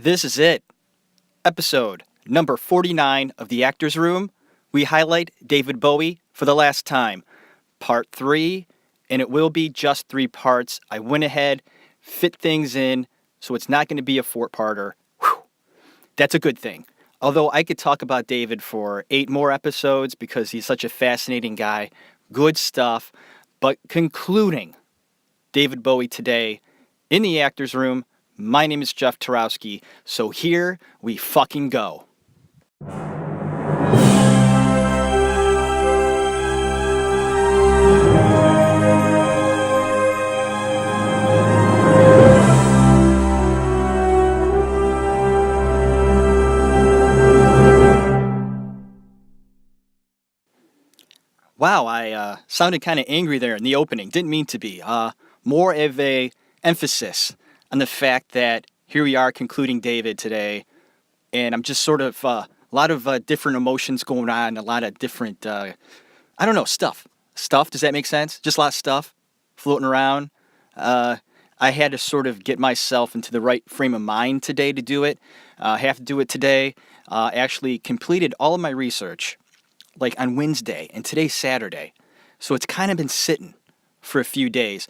This is it. Episode number 49 of The Actors Room. We highlight David Bowie for the last time. Part 3, and it will be just 3 parts. I went ahead, fit things in, so it's not going to be a 4-parter. Whew. That's a good thing. Although I could talk about David for 8 more episodes because he's such a fascinating guy. Good stuff. But concluding David Bowie today in The Actors Room, my name is Jeff Tarowski, so here we fucking go. Wow, I sounded kind of angry there in the opening. Didn't mean to be. More of a emphasis on the fact that here we are concluding David today, and I'm just sort of a lot of different emotions going on, a lot of different, stuff. Stuff, does that make sense? Just a lot of stuff floating around. I had to sort of get myself into the right frame of mind today to do it. I have to do it today. Actually completed all of my research, like on Wednesday, and today's Saturday. So it's kind of been sitting for a few days.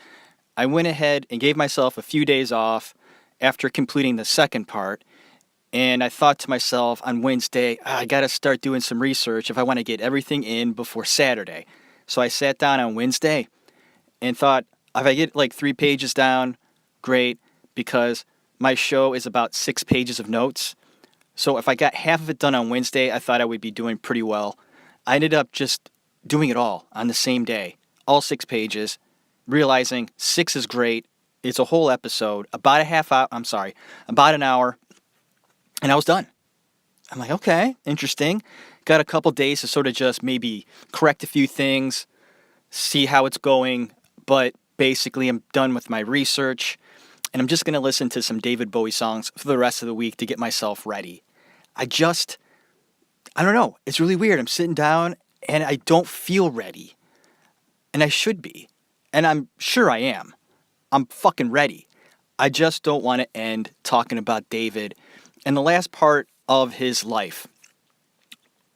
I went ahead and gave myself a few days off after completing the second part, and I thought to myself on Wednesday, I got to start doing some research if I want to get everything in before Saturday. So I sat down on Wednesday and thought, if I get like 3 pages down, great, because my show is about 6 pages of notes. So if I got half of it done on Wednesday, I thought I would be doing pretty well. I ended up just doing it all on the same day, all 6 pages, realizing 6 is great. It's a whole episode, about an hour, and I was done. I'm like, okay, interesting. Got a couple days to sort of just maybe correct a few things, see how it's going, but basically I'm done with my research, and I'm just going to listen to some David Bowie songs for the rest of the week to get myself ready. I don't know. It's really weird. I'm sitting down, and I don't feel ready, and I should be. And I'm sure I am. I'm fucking ready. I just don't want to end talking about David and the last part of his life.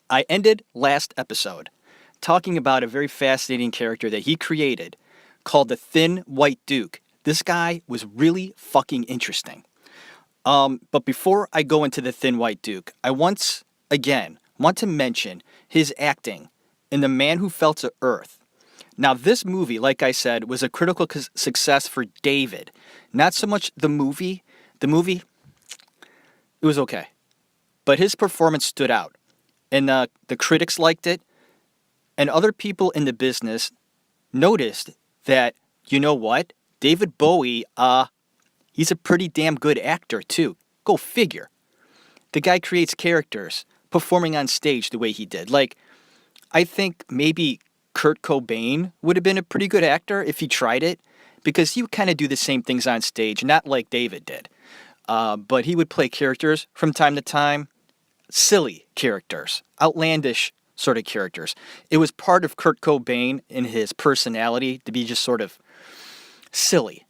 I ended last episode talking about a very fascinating character that he created called the Thin White Duke. This guy was really fucking interesting. But before I go into the Thin White Duke, I once again want to mention his acting in The Man Who Fell to Earth. Now, this movie, like I said, was a critical success for David. Not so much the movie. The movie, it was okay. But his performance stood out. And the critics liked it. And other people in the business noticed that, you know what? David Bowie, he's a pretty damn good actor, too. Go figure. The guy creates characters, performing on stage the way he did. Like, I think maybe Kurt Cobain would have been a pretty good actor if he tried it, because he would kind of do the same things on stage, not like David did. But he would play characters from time to time, silly characters, outlandish sort of characters. It was part of Kurt Cobain in his personality to be just sort of silly.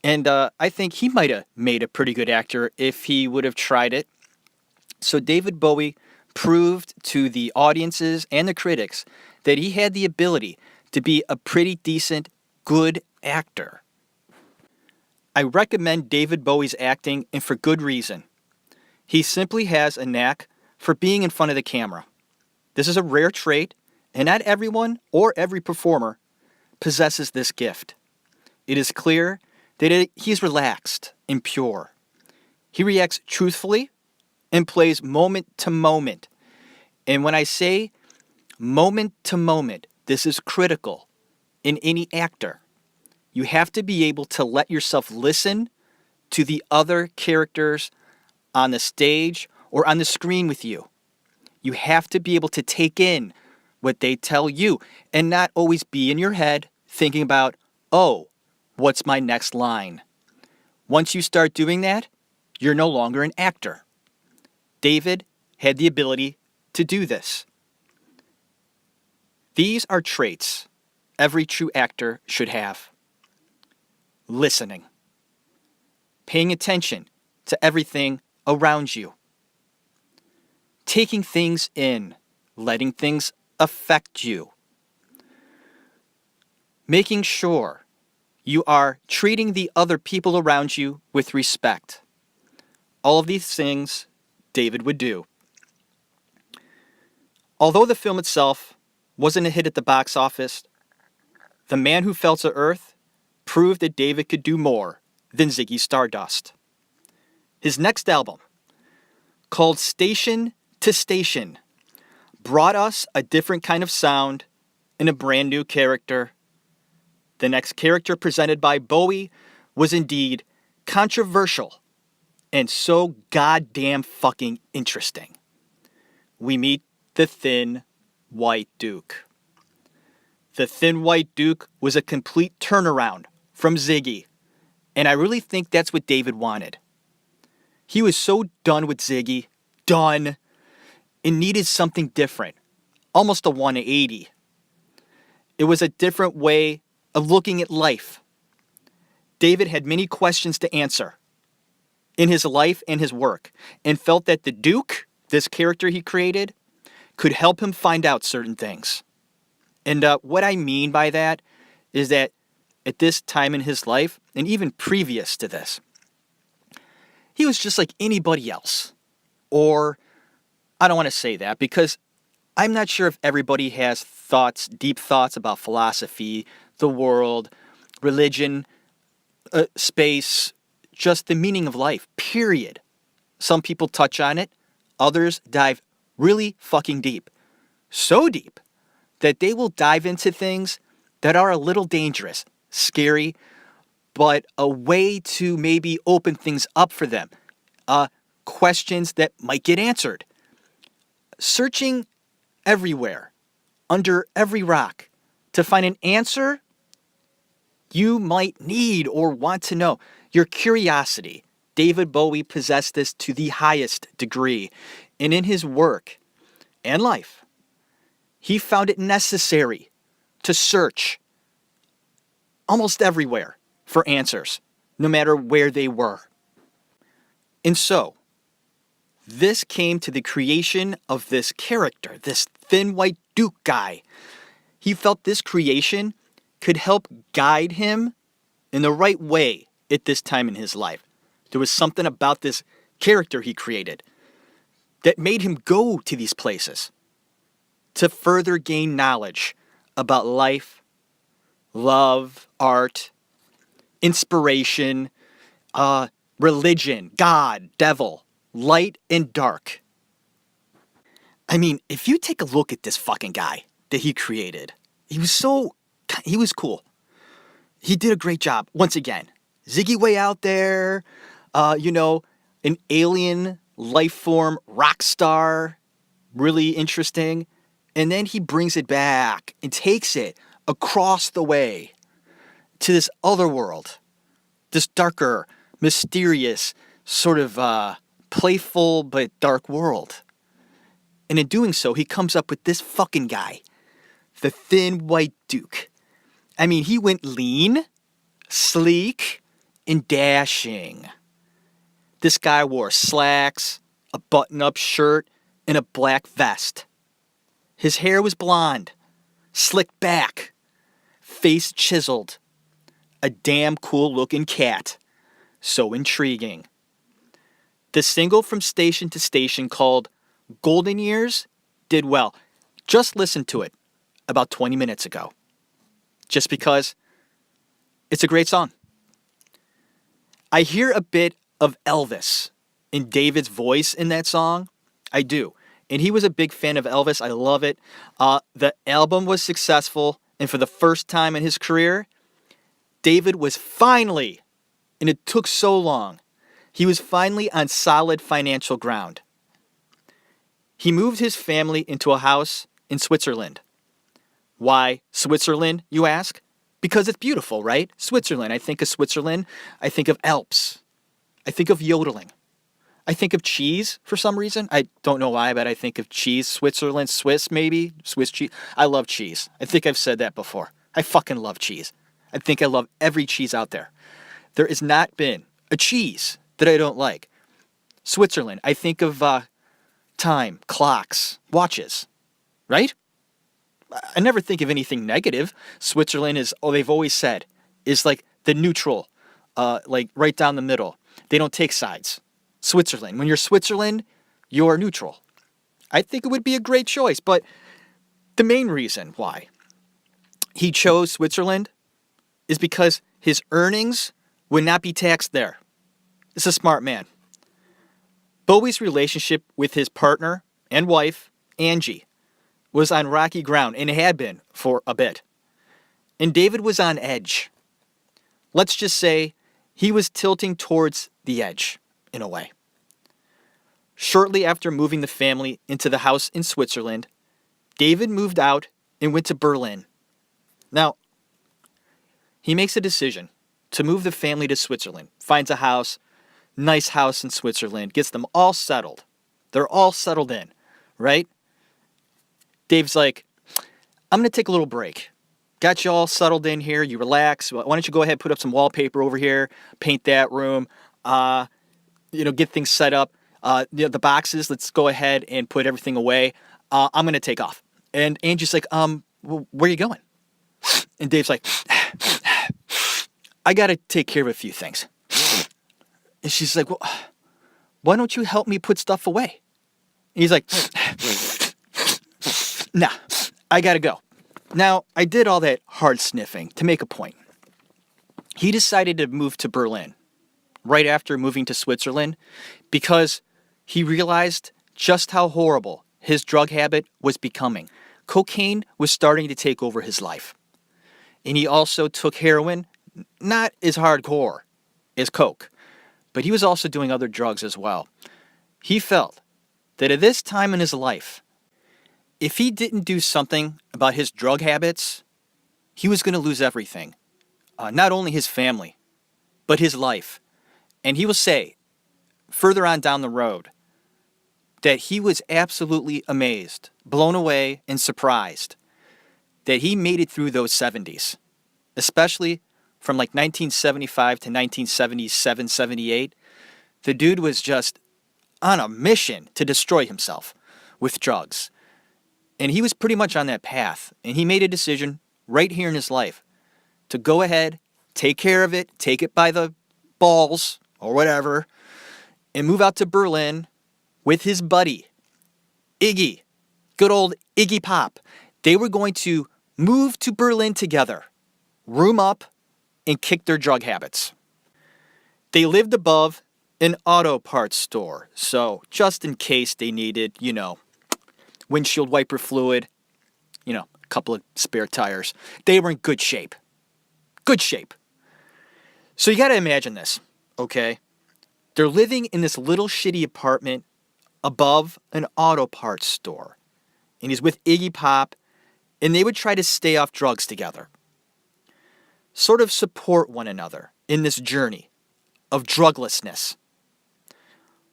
And I think he might have made a pretty good actor if he would have tried it. So David Bowie proved to the audiences and the critics that he had the ability to be a pretty decent, good actor. I recommend David Bowie's acting, and for good reason. He simply has a knack for being in front of the camera. This is a rare trait, and not everyone or every performer possesses this gift. It is clear that he's relaxed and pure. He reacts truthfully and plays moment to moment. And when I say moment to moment, this is critical in any actor. You have to be able to let yourself listen to the other characters on the stage or on the screen with you. You have to be able to take in what they tell you and not always be in your head thinking about, oh, what's my next line? Once you start doing that, you're no longer an actor. David had the ability to do this. These are traits every true actor should have. Listening. Paying attention to everything around you. Taking things in, letting things affect you. Making sure you are treating the other people around you with respect. All of these things David would do. Although the film itself wasn't a hit at the box office, The Man Who Fell to Earth proved that David could do more than Ziggy Stardust. His next album, called Station to Station, brought us a different kind of sound and a brand new character. The next character presented by Bowie was indeed controversial and so goddamn fucking interesting. We meet the Thin White Duke. The Thin White Duke was a complete turnaround from Ziggy, and I really think that's what David wanted. He was so done with Ziggy, done, and needed something different, almost a 180. It was a different way of looking at life. David had many questions to answer in his life and his work, and felt that the Duke, this character he created, could help him find out certain things. And what I mean by that is that at this time in his life, and even previous to this, he was just like anybody else. Or, I don't want to say that, because I'm not sure if everybody has thoughts, deep thoughts about philosophy, the world, religion, space, just the meaning of life, period. Some people touch on it. Others dive really fucking deep. So deep that they will dive into things that are a little dangerous, scary, but a way to maybe open things up for them. Questions that might get answered. Searching everywhere, under every rock, to find an answer you might need or want to know. Your curiosity. David Bowie possessed this to the highest degree. And in his work and life, he found it necessary to search almost everywhere for answers, no matter where they were. And so, this came to the creation of this character, this Thin White Duke guy. He felt this creation could help guide him in the right way at this time in his life. There was something about this character he created that made him go to these places to further gain knowledge about life, love, art, inspiration, religion, God, devil, light and dark. I mean, if you take a look at this fucking guy that he created, he was cool. He did a great job. Once again, Ziggy way out there, an alien life form, rock star, really interesting. And then he brings it back and takes it across the way to this other world, this darker, mysterious, sort of playful but dark world. And in doing so, he comes up with this fucking guy, the Thin White Duke. I mean, he went lean, sleek, and dashing. This guy wore slacks, a button-up shirt, and a black vest. His hair was blonde, slicked back, face chiseled. A damn cool-looking cat. So intriguing. The single from Station to Station called Golden Years did well. Just listen to it about 20 minutes ago. Just because it's a great song. I hear a bit of Elvis in David's voice in that song. I do. And he was a big fan of Elvis. I love it. The album was successful. And for the first time in his career, David was finally, and it took so long, he was finally on solid financial ground. He moved his family into a house in Switzerland. Why Switzerland, you ask? Because it's beautiful, right? Switzerland. I think of Switzerland. I think of Alps. I think of yodeling. I think of cheese for some reason. I don't know why, but I think of cheese. Switzerland, Swiss maybe. Swiss cheese. I love cheese. I think I've said that before. I fucking love cheese. I think I love every cheese out there. There has not been a cheese that I don't like. Switzerland. I think of time, clocks, watches, right? I never think of anything negative. Switzerland is, they've always said, is like the neutral, like right down the middle. They don't take sides. Switzerland. When you're Switzerland, you're neutral. I think it would be a great choice, but the main reason why he chose Switzerland is because his earnings would not be taxed there. It's a smart man. Bowie's relationship with his partner and wife, Angie, was on rocky ground, and it had been for a bit. And David was on edge. Let's just say he was tilting towards the edge, in a way. Shortly after moving the family into the house in Switzerland, David moved out and went to Berlin. Now, he makes a decision to move the family to Switzerland, finds a house, nice house in Switzerland, gets them all settled. They're all settled in, right? Dave's like, I'm going to take a little break. Got you all settled in here. You relax. Why don't you go ahead and put up some wallpaper over here, paint that room, get things set up. The boxes, let's go ahead and put everything away. I'm going to take off. And Angie's like, well, where are you going? And Dave's like, I got to take care of a few things. And she's like, well, why don't you help me put stuff away? And he's like, nah, I got to go. Now, I did all that hard sniffing to make a point. He decided to move to Berlin right after moving to Switzerland because he realized just how horrible his drug habit was becoming. Cocaine was starting to take over his life. And he also took heroin, not as hardcore as coke, but he was also doing other drugs as well. He felt that at this time in his life, if he didn't do something about his drug habits, he was going to lose everything. Not only his family, but his life. And he will say, further on down the road, that he was absolutely amazed, blown away, and surprised that he made it through those 70s, especially from like 1975 to 1977, 78. The dude was just on a mission to destroy himself with drugs. And he was pretty much on that path. And he made a decision right here in his life to go ahead, take care of it, take it by the balls or whatever, and move out to Berlin with his buddy, Iggy, good old Iggy Pop. They were going to move to Berlin together, room up, and kick their drug habits. They lived above an auto parts store, so just in case they needed, windshield wiper fluid, a couple of spare tires, they were in good shape. Good shape. So you got to imagine this, okay? They're living in this little shitty apartment above an auto parts store. And he's with Iggy Pop, and they would try to stay off drugs together. Sort of support one another in this journey of druglessness.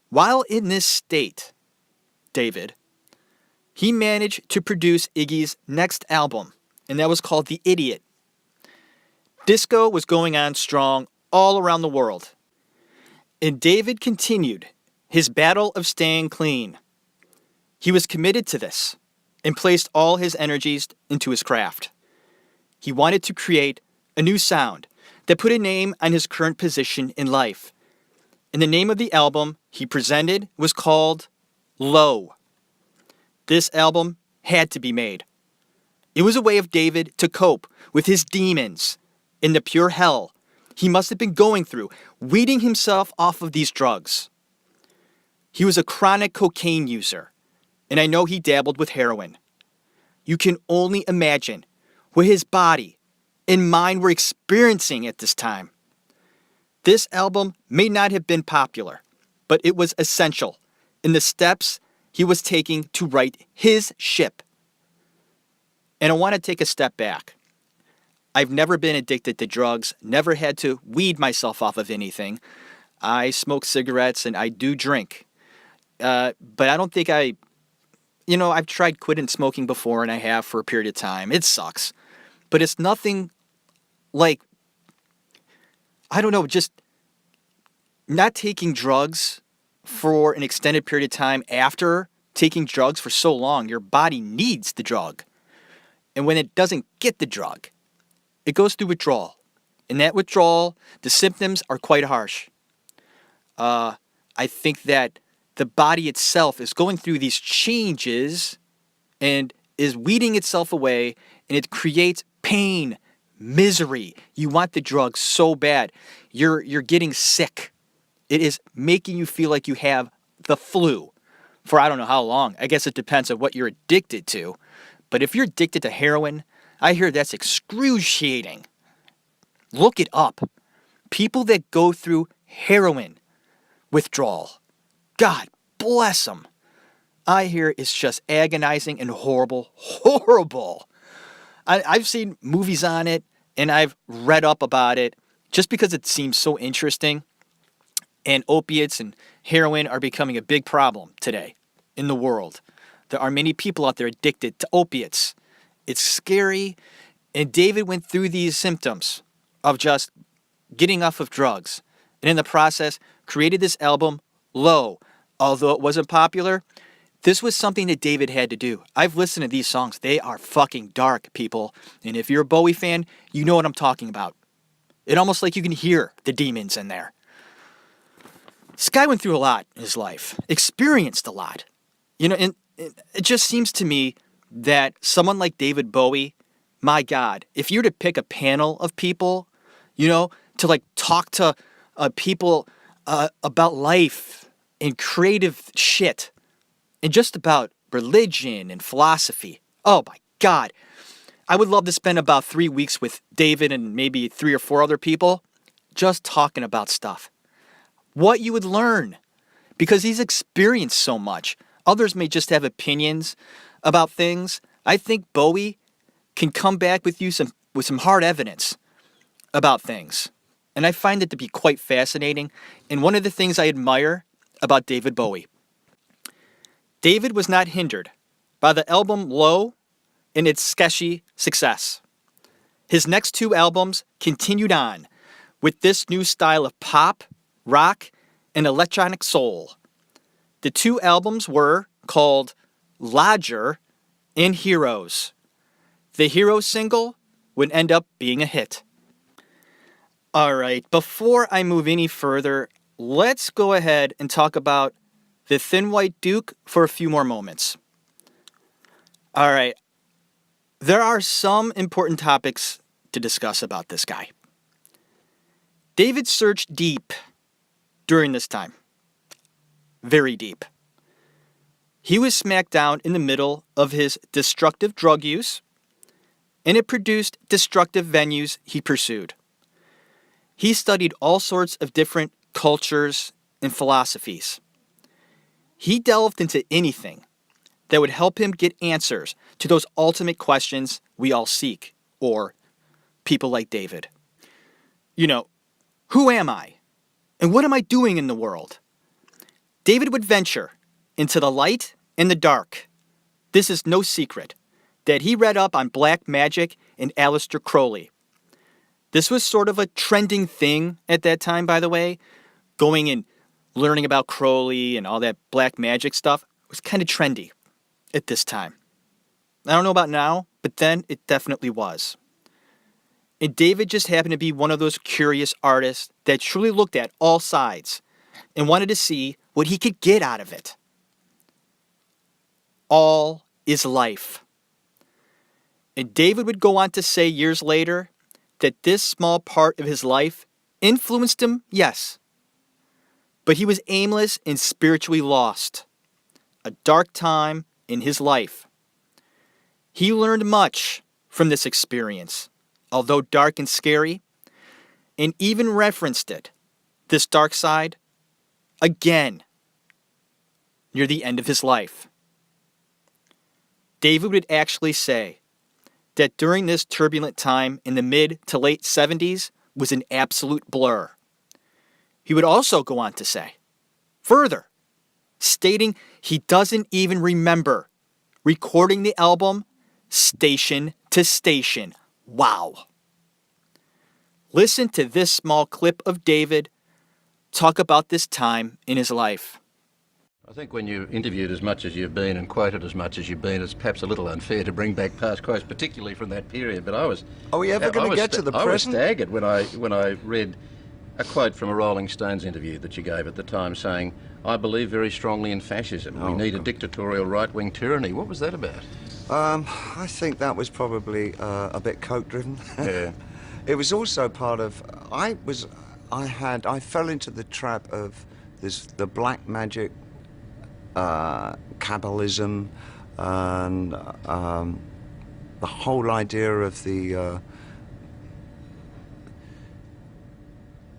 While in this state, David, he managed to produce Iggy's next album, and that was called The Idiot. Disco was going on strong all around the world. And David continued his battle of staying clean. He was committed to this and placed all his energies into his craft. He wanted to create a new sound that put a name on his current position in life. And the name of the album he presented was called Low. This album had to be made. It was a way of David to cope with his demons in the pure hell he must have been going through, weeding himself off of these drugs. He was a chronic cocaine user, and I know he dabbled with heroin. You can only imagine what his body and mind were experiencing at this time. This album may not have been popular, but it was essential in the steps he was taking to right his ship. And I want to take a step back. I've never been addicted to drugs, never had to weed myself off of anything. I smoke cigarettes and I do drink. But I don't think I've tried quitting smoking before and I have for a period of time. It sucks. But it's nothing like, just not taking drugs for an extended period of time after taking drugs for so long, your body needs the drug. And when it doesn't get the drug, it goes through withdrawal. In that withdrawal, the symptoms are quite harsh. I think that the body itself is going through these changes and is weeding itself away, and it creates pain, misery. You want the drug so bad. You're getting sick. It is making you feel like you have the flu for I don't know how long. I guess it depends on what you're addicted to. But if you're addicted to heroin, I hear that's excruciating. Look it up. People that go through heroin withdrawal, God bless them. I hear it's just agonizing and horrible. Horrible. I've seen movies on it and I've read up about it just because it seems so interesting. And opiates and heroin are becoming a big problem today in the world. There are many people out there addicted to opiates. It's scary. And David went through these symptoms of just getting off of drugs. And in the process, created this album, Low. Although it wasn't popular, this was something that David had to do. I've listened to these songs. They are fucking dark, people. And if you're a Bowie fan, you know what I'm talking about. It almost like you can hear the demons in there. This guy went through a lot in his life, experienced a lot. And it just seems to me that someone like David Bowie, my God, if you were to pick a panel of people, to like talk to people about life and creative shit and just about religion and philosophy. Oh my God. I would love to spend about 3 weeks with David and maybe 3 or 4 other people just talking about stuff. What you would learn because he's experienced so much. Others may just have opinions about things. I think Bowie can come back with you with some hard evidence about things. And I find it to be quite fascinating. And one of the things I admire about David Bowie. David was not hindered by the album Low and its sketchy success. His next 2 albums continued on with this new style of pop, rock, and electronic soul. The 2 albums were called Lodger and Heroes. The Hero single would end up being a hit. All right, before I move any further, let's go ahead and talk about the Thin White Duke for a few more moments. All right, there are some important topics to discuss about this guy. David searched deep during this time. Very deep. He was smack down in the middle of his destructive drug use, and it produced destructive venues he pursued. He studied all sorts of different cultures and philosophies. He delved into anything that would help him get answers to those ultimate questions we all seek, or people like David. Who am I? And what am I doing in the world? David would venture into the light and the dark. This is no secret that he read up on black magic and Aleister Crowley. This was sort of a trending thing at that time, by the way. Going and learning about Crowley and all that black magic stuff was kind of trendy at this time. I don't know about now, but then it definitely was. And David just happened to be one of those curious artists that truly looked at all sides and wanted to see what he could get out of it. All is life. And David would go on to say years later that this small part of his life influenced him, yes. But he was aimless and spiritually lost. A dark time in his life. He learned much from this experience, although dark and scary, and even referenced it, this dark side, again, near the end of his life. David would actually say that during this turbulent time in the mid to late 70s was an absolute blur. He would also go on to say, further, stating he doesn't even remember recording the album Station to Station. Wow. Listen to this small clip of David talk about this time in his life. I think when you're interviewed as much as you've been and quoted as much as you've been, it's perhaps a little unfair to bring back past quotes, particularly from that period. But I was... Are we ever going to get to the present? I was staggered when I read a quote from a Rolling Stones interview that you gave at the time saying, "I believe very strongly in fascism. We need a dictatorial right-wing tyranny." What was that about? I think that was probably a bit coke-driven. Yeah. It was also part of... I fell into the trap of the black magic, Kabbalism, and the whole idea of the...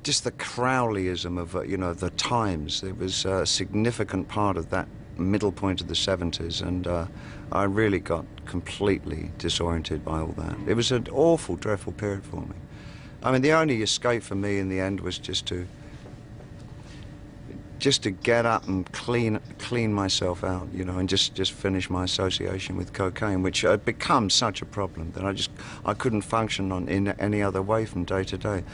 just the Crowleyism of, the times. It was a significant part of that middle point of the 70s, and I really got completely disoriented by all that. It was an awful, dreadful period for me. I mean, the only escape for me in the end was just to get up and clean myself out, and just finish my association with cocaine, which had become such a problem that I couldn't function in any other way from day to day.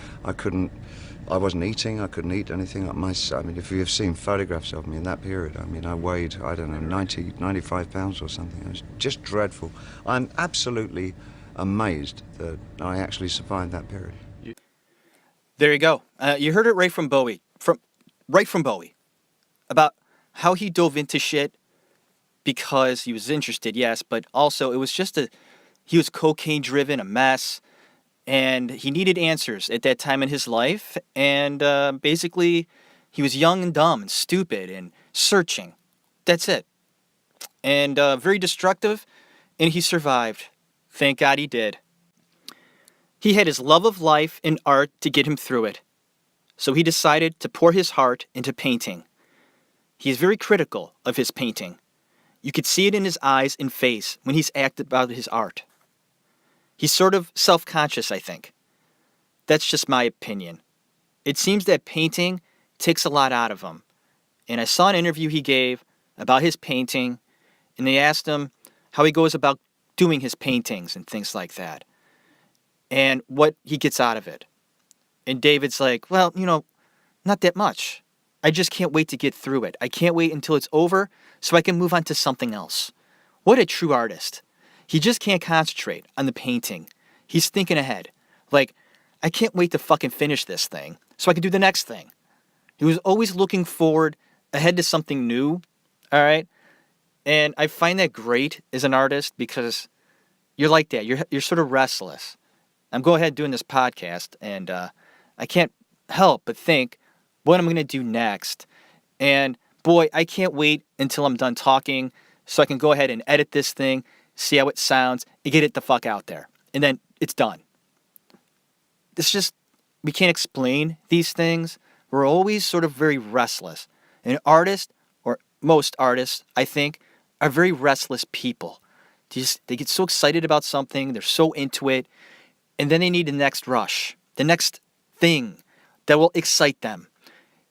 I wasn't eating, I couldn't eat anything. I mean, if you've seen photographs of me in that period, I mean, I weighed, 95 pounds or something. It was just dreadful. I'm absolutely amazed that I actually survived that period. There you go. You heard it right from Bowie. Right from Bowie. About how he dove into shit because he was interested, yes, but also it was he was cocaine driven, a mess, and he needed answers at that time in his life, and basically he was young and dumb and stupid and searching. That's it. And very destructive, and he survived. Thank God he did. He had his love of life and art to get him through it, so he decided to pour his heart into painting. He is very critical of his painting. You could see it in his eyes and face when he's acted about his art. He's sort of self-conscious, I think. That's just my opinion. It seems that painting takes a lot out of him. And I saw an interview he gave about his painting, and they asked him how he goes about doing his paintings and things like that, and what he gets out of it. And David's like, well, not that much. I just can't wait to get through it. I can't wait until it's over so I can move on to something else. What a true artist. He just can't concentrate on the painting. He's thinking ahead. Like, I can't wait to fucking finish this thing so I can do the next thing. He was always looking forward ahead to something new, all right? And I find that great as an artist because you're like that. You're sort of restless. I'm going ahead doing this podcast, and I can't help but think what I'm going to do next. And boy, I can't wait until I'm done talking so I can go ahead and edit this thing, see how it sounds, and get it the fuck out there. And then it's done. We can't explain these things. We're always sort of very restless. An artist, or most artists, I think, are very restless people. They get so excited about something, they're so into it, and then they need the next rush, the next thing that will excite them.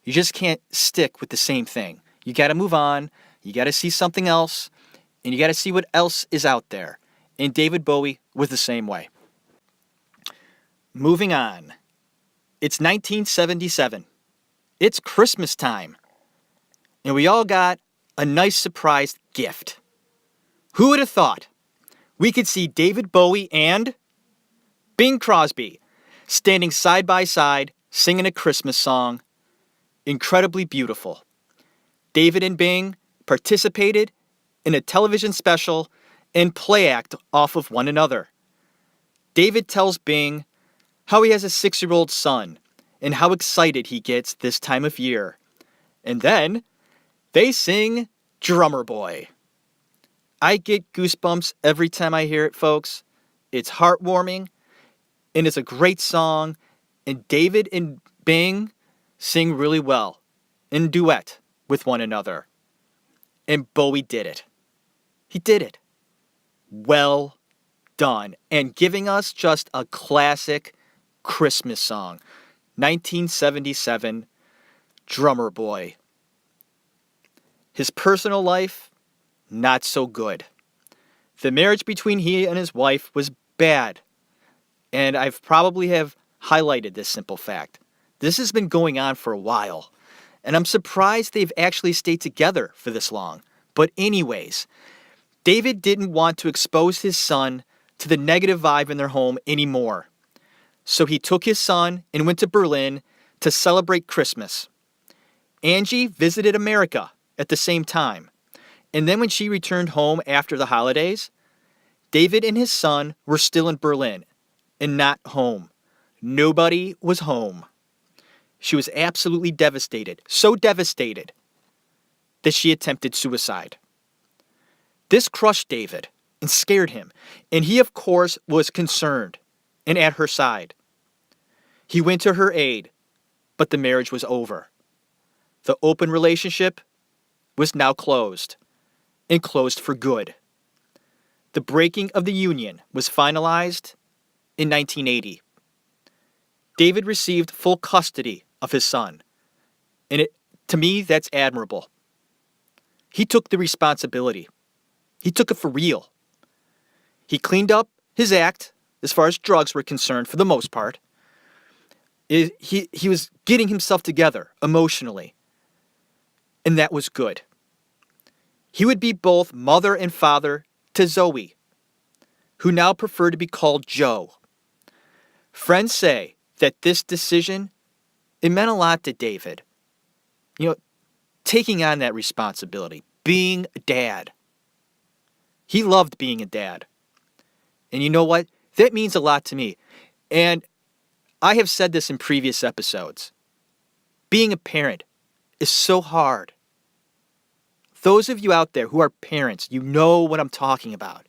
You just can't stick with the same thing. You got to move on. You got to see something else. And you got to see what else is out there. And David Bowie was the same way. Moving on. It's 1977. It's Christmas time. And we all got a nice surprise gift. Who would have thought we could see David Bowie and Bing Crosby standing side by side singing a Christmas song? Incredibly beautiful. David and Bing participated in a television special and play act off of one another. David tells Bing how he has a 6-year-old son and how excited he gets this time of year. And then they sing Drummer Boy. I get goosebumps every time I hear it, folks. It's heartwarming, and it's a great song, and David and Bing sing really well in duet with one another. And Bowie did it. He did it. Well done. And giving us just a classic Christmas song. 1977, Drummer Boy. His personal life, not so good. The marriage between he and his wife was bad. And I've probably have highlighted this simple fact. This has been going on for a while. And I'm surprised they've actually stayed together for this long. But anyways, David didn't want to expose his son to the negative vibe in their home anymore. So he took his son and went to Berlin to celebrate Christmas. Angie visited America at the same time. And then when she returned home after the holidays, David and his son were still in Berlin and not home. Nobody was home. She was absolutely devastated, so devastated that she attempted suicide. This crushed David and scared him, and he, of course, was concerned and at her side. He went to her aid, but the marriage was over. The open relationship was now closed, and closed for good. The breaking of the union was finalized in 1980. David received full custody of his son, and to me, that's admirable. He took the responsibility. He took it for real. He cleaned up his act as far as drugs were concerned for the most part. He was getting himself together emotionally, and that was good. He would be both mother and father to Zoe, who now preferred to be called Joe. Friends say that this decision, it meant a lot to David. Taking on that responsibility, being a dad. He loved being a dad. And you know what? That means a lot to me. And I have said this in previous episodes. Being a parent is so hard. Those of you out there who are parents, you know what I'm talking about.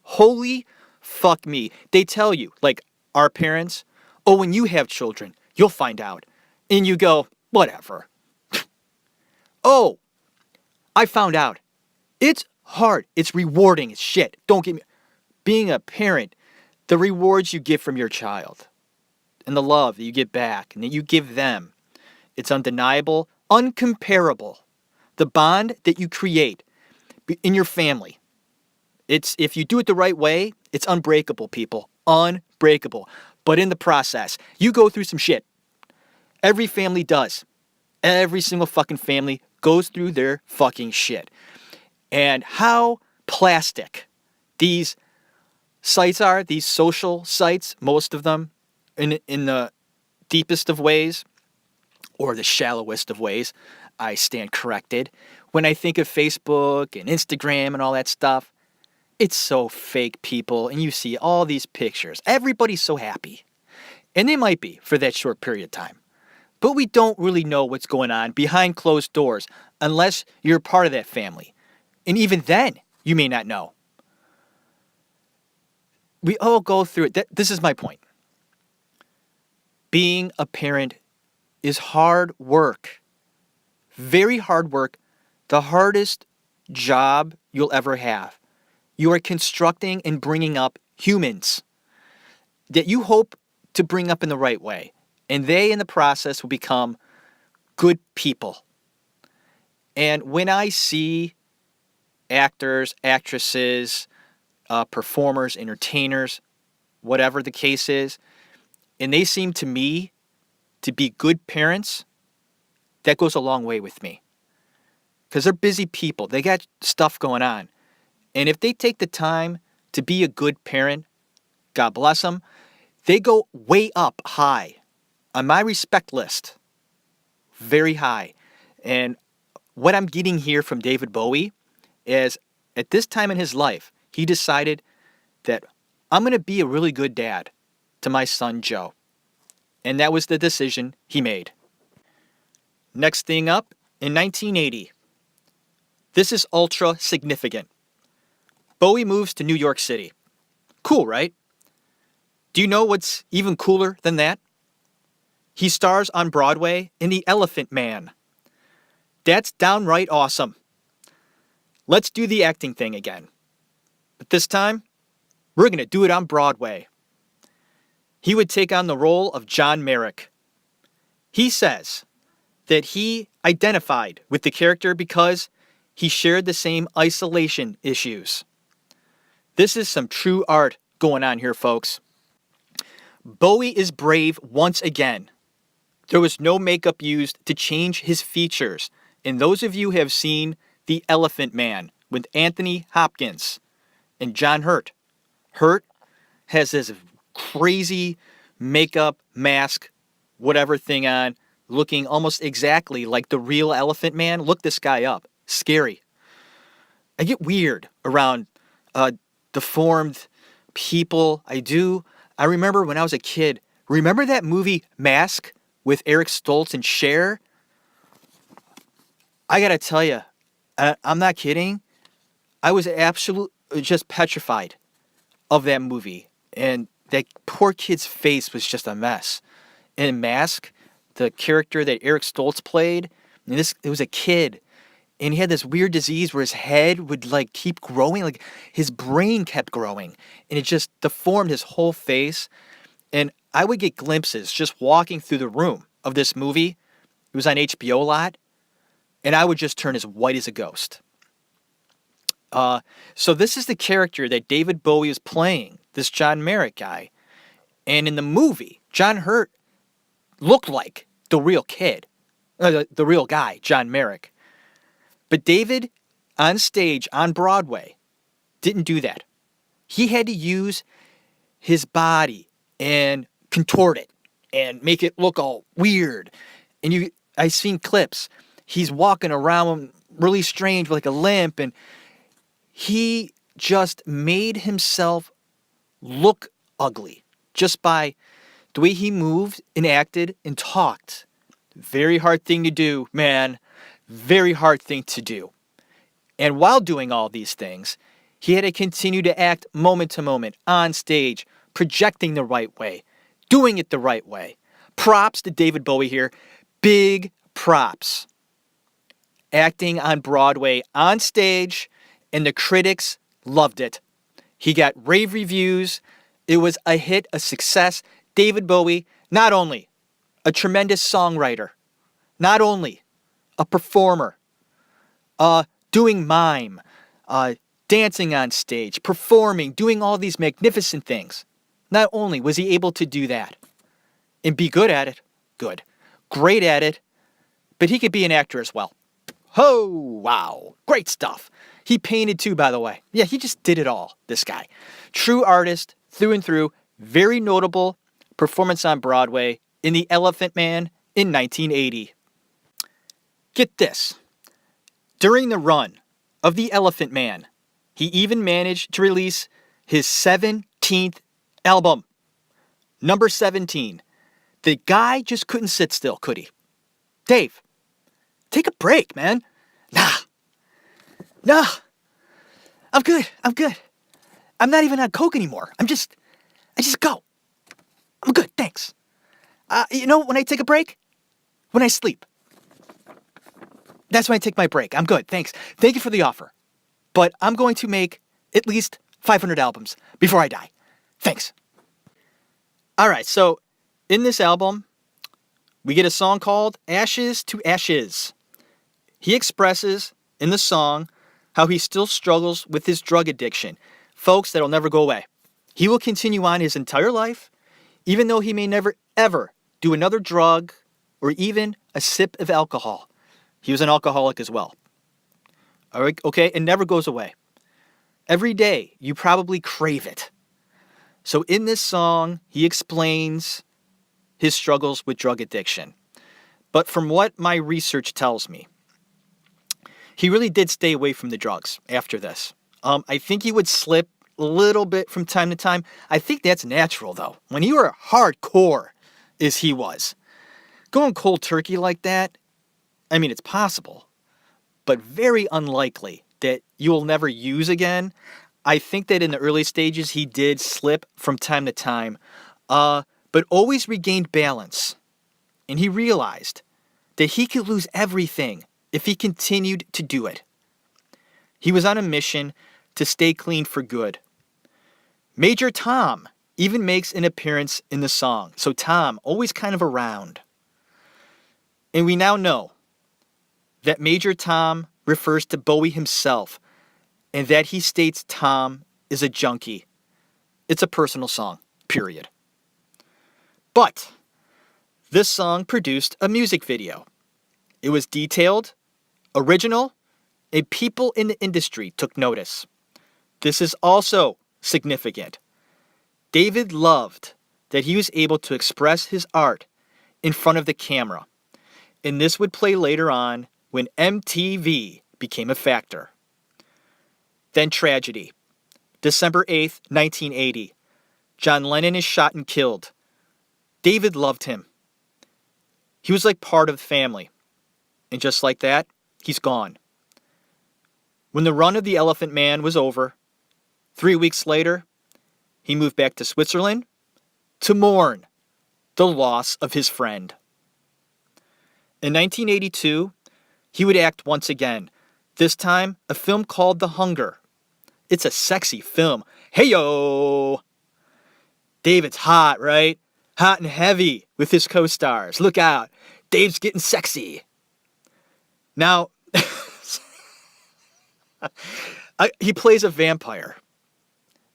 Holy fuck me. They tell you, like our parents, oh, when you have children, you'll find out. And you go, whatever. Oh, I found out. It's hard. It's rewarding as shit. Don't get me. Being a parent, the rewards you get from your child and the love that you get back and that you give them, it's undeniable, uncomparable. The bond that you create in your family, if you do it the right way, it's unbreakable, people. Unbreakable. But in the process, you go through some shit. Every family does. Every single fucking family goes through their fucking shit. And how plastic these sites are, these social sites, most of them, in the deepest of ways, or the shallowest of ways, I stand corrected. When I think of Facebook and Instagram and all that stuff, it's so fake, people, and you see all these pictures. Everybody's so happy. And they might be for that short period of time. But we don't really know what's going on behind closed doors unless you're part of that family. And even then, you may not know. We all go through it. This is my point. Being a parent is hard work. Very hard work. The hardest job you'll ever have. You are constructing and bringing up humans that you hope to bring up in the right way. And they, in the process, will become good people. And when I see actors, actresses, performers, entertainers, whatever the case is, and they seem to me to be good parents, that goes a long way with me. Because they're busy people. They got stuff going on. And if they take the time to be a good parent, God bless them, they go way up high on my respect list. Very high. And what I'm getting here from David Bowie is at this time in his life, he decided that I'm going to be a really good dad to my son Joe. And that was the decision he made. Next thing up, in 1980. This is ultra significant. Bowie moves to New York City. Cool, right? Do you know what's even cooler than that? He stars on Broadway in The Elephant Man. That's downright awesome. Let's do the acting thing again. But this time, we're going to do it on Broadway. He would take on the role of John Merrick. He says that he identified with the character because he shared the same isolation issues. This is some true art going on here, folks. Bowie is brave once again. There was no makeup used to change his features. And those of you who have seen The Elephant Man with Anthony Hopkins and John Hurt, Hurt has this crazy makeup, mask, whatever thing on, looking almost exactly like the real Elephant Man. Look this guy up. Scary. I get weird around deformed people. I do. I remember when I was a kid. Remember that movie Mask with Eric Stoltz and Cher? I gotta tell you, I'm not kidding. I was absolutely just petrified of that movie. And that poor kid's face was just a mess. In Mask, the character that Eric Stoltz played, and it was a kid. And he had this weird disease where his head would like keep growing, like his brain kept growing. And it just deformed his whole face. And I would get glimpses just walking through the room of this movie. It was on HBO a lot. And I would just turn as white as a ghost. So this is the character that David Bowie is playing, this John Merrick guy. And in the movie, John Hurt looked like the real kid, the real guy, John Merrick. But David, on stage, on Broadway, didn't do that. He had to use his body and contort it and make it look all weird. And I've seen clips. He's walking around really strange with like a limp, and he just made himself look ugly just by the way he moved and acted and talked. Very hard thing to do, man. Very hard thing to do. And while doing all these things, he had to continue to act moment to moment on stage, projecting the right way, doing it the right way. Props to David Bowie here. Big props. Acting on Broadway on stage, and the critics loved it. He got rave reviews. It was a hit, a success. David Bowie, not only a tremendous songwriter, not only a performer, doing mime, dancing on stage, performing, doing all these magnificent things. Not only was he able to do that and be good at it, good, great at it, but he could be an actor as well. Oh, wow, great stuff. He painted too, by the way. Yeah, he just did it all, this guy. True artist, through and through, very notable performance on Broadway in The Elephant Man in 1980. Get this. During the run of The Elephant Man, he even managed to release his 17th album, number 17. The guy just couldn't sit still, could he? Dave, take a break, man. Nah. I'm good. I'm not even on coke anymore. I just go. I'm good, thanks. When I take a break? When I sleep. That's when I take my break. I'm good, thanks. Thank you for the offer. But I'm going to make at least 500 albums before I die. Thanks. All right, so in this album, we get a song called Ashes to Ashes. He expresses in the song how he still struggles with his drug addiction. Folks, that'll never go away. He will continue on his entire life, even though he may never, ever do another drug or even a sip of alcohol. He was an alcoholic as well. All right, okay, it never goes away. Every day, you probably crave it. So in this song, he explains his struggles with drug addiction. But from what my research tells me, he really did stay away from the drugs after this. I think he would slip a little bit from time to time. I think that's natural, though. When you are hardcore, as he was, going cold turkey like that, I mean, it's possible, but very unlikely that you will never use again. I think that in the early stages, he did slip from time to time, but always regained balance. And he realized that he could lose everything if he continued to do it. He was on a mission to stay clean for good. Major Tom even makes an appearance in the song. So Tom, always kind of around. And we now know that Major Tom refers to Bowie himself, and that he states Tom is a junkie. It's a personal song, period. But This song produced a music video. It was detailed, original, and people in the industry took notice. This is also significant. David loved that he was able to express his art in front of the camera, and this would play later on when MTV became a factor. Then tragedy. December 8th, 1980. John Lennon is shot and killed. David loved him. He was like part of the family. And just like that, he's gone. When the run of the Elephant Man was over, 3 weeks later, he moved back to Switzerland to mourn the loss of his friend. In 1982, he would act once again, this time a film called The Hunger. It's a sexy film. Hey-yo! David's hot, right? Hot and heavy with his co-stars. Look out. Dave's getting sexy. Now, he plays a vampire.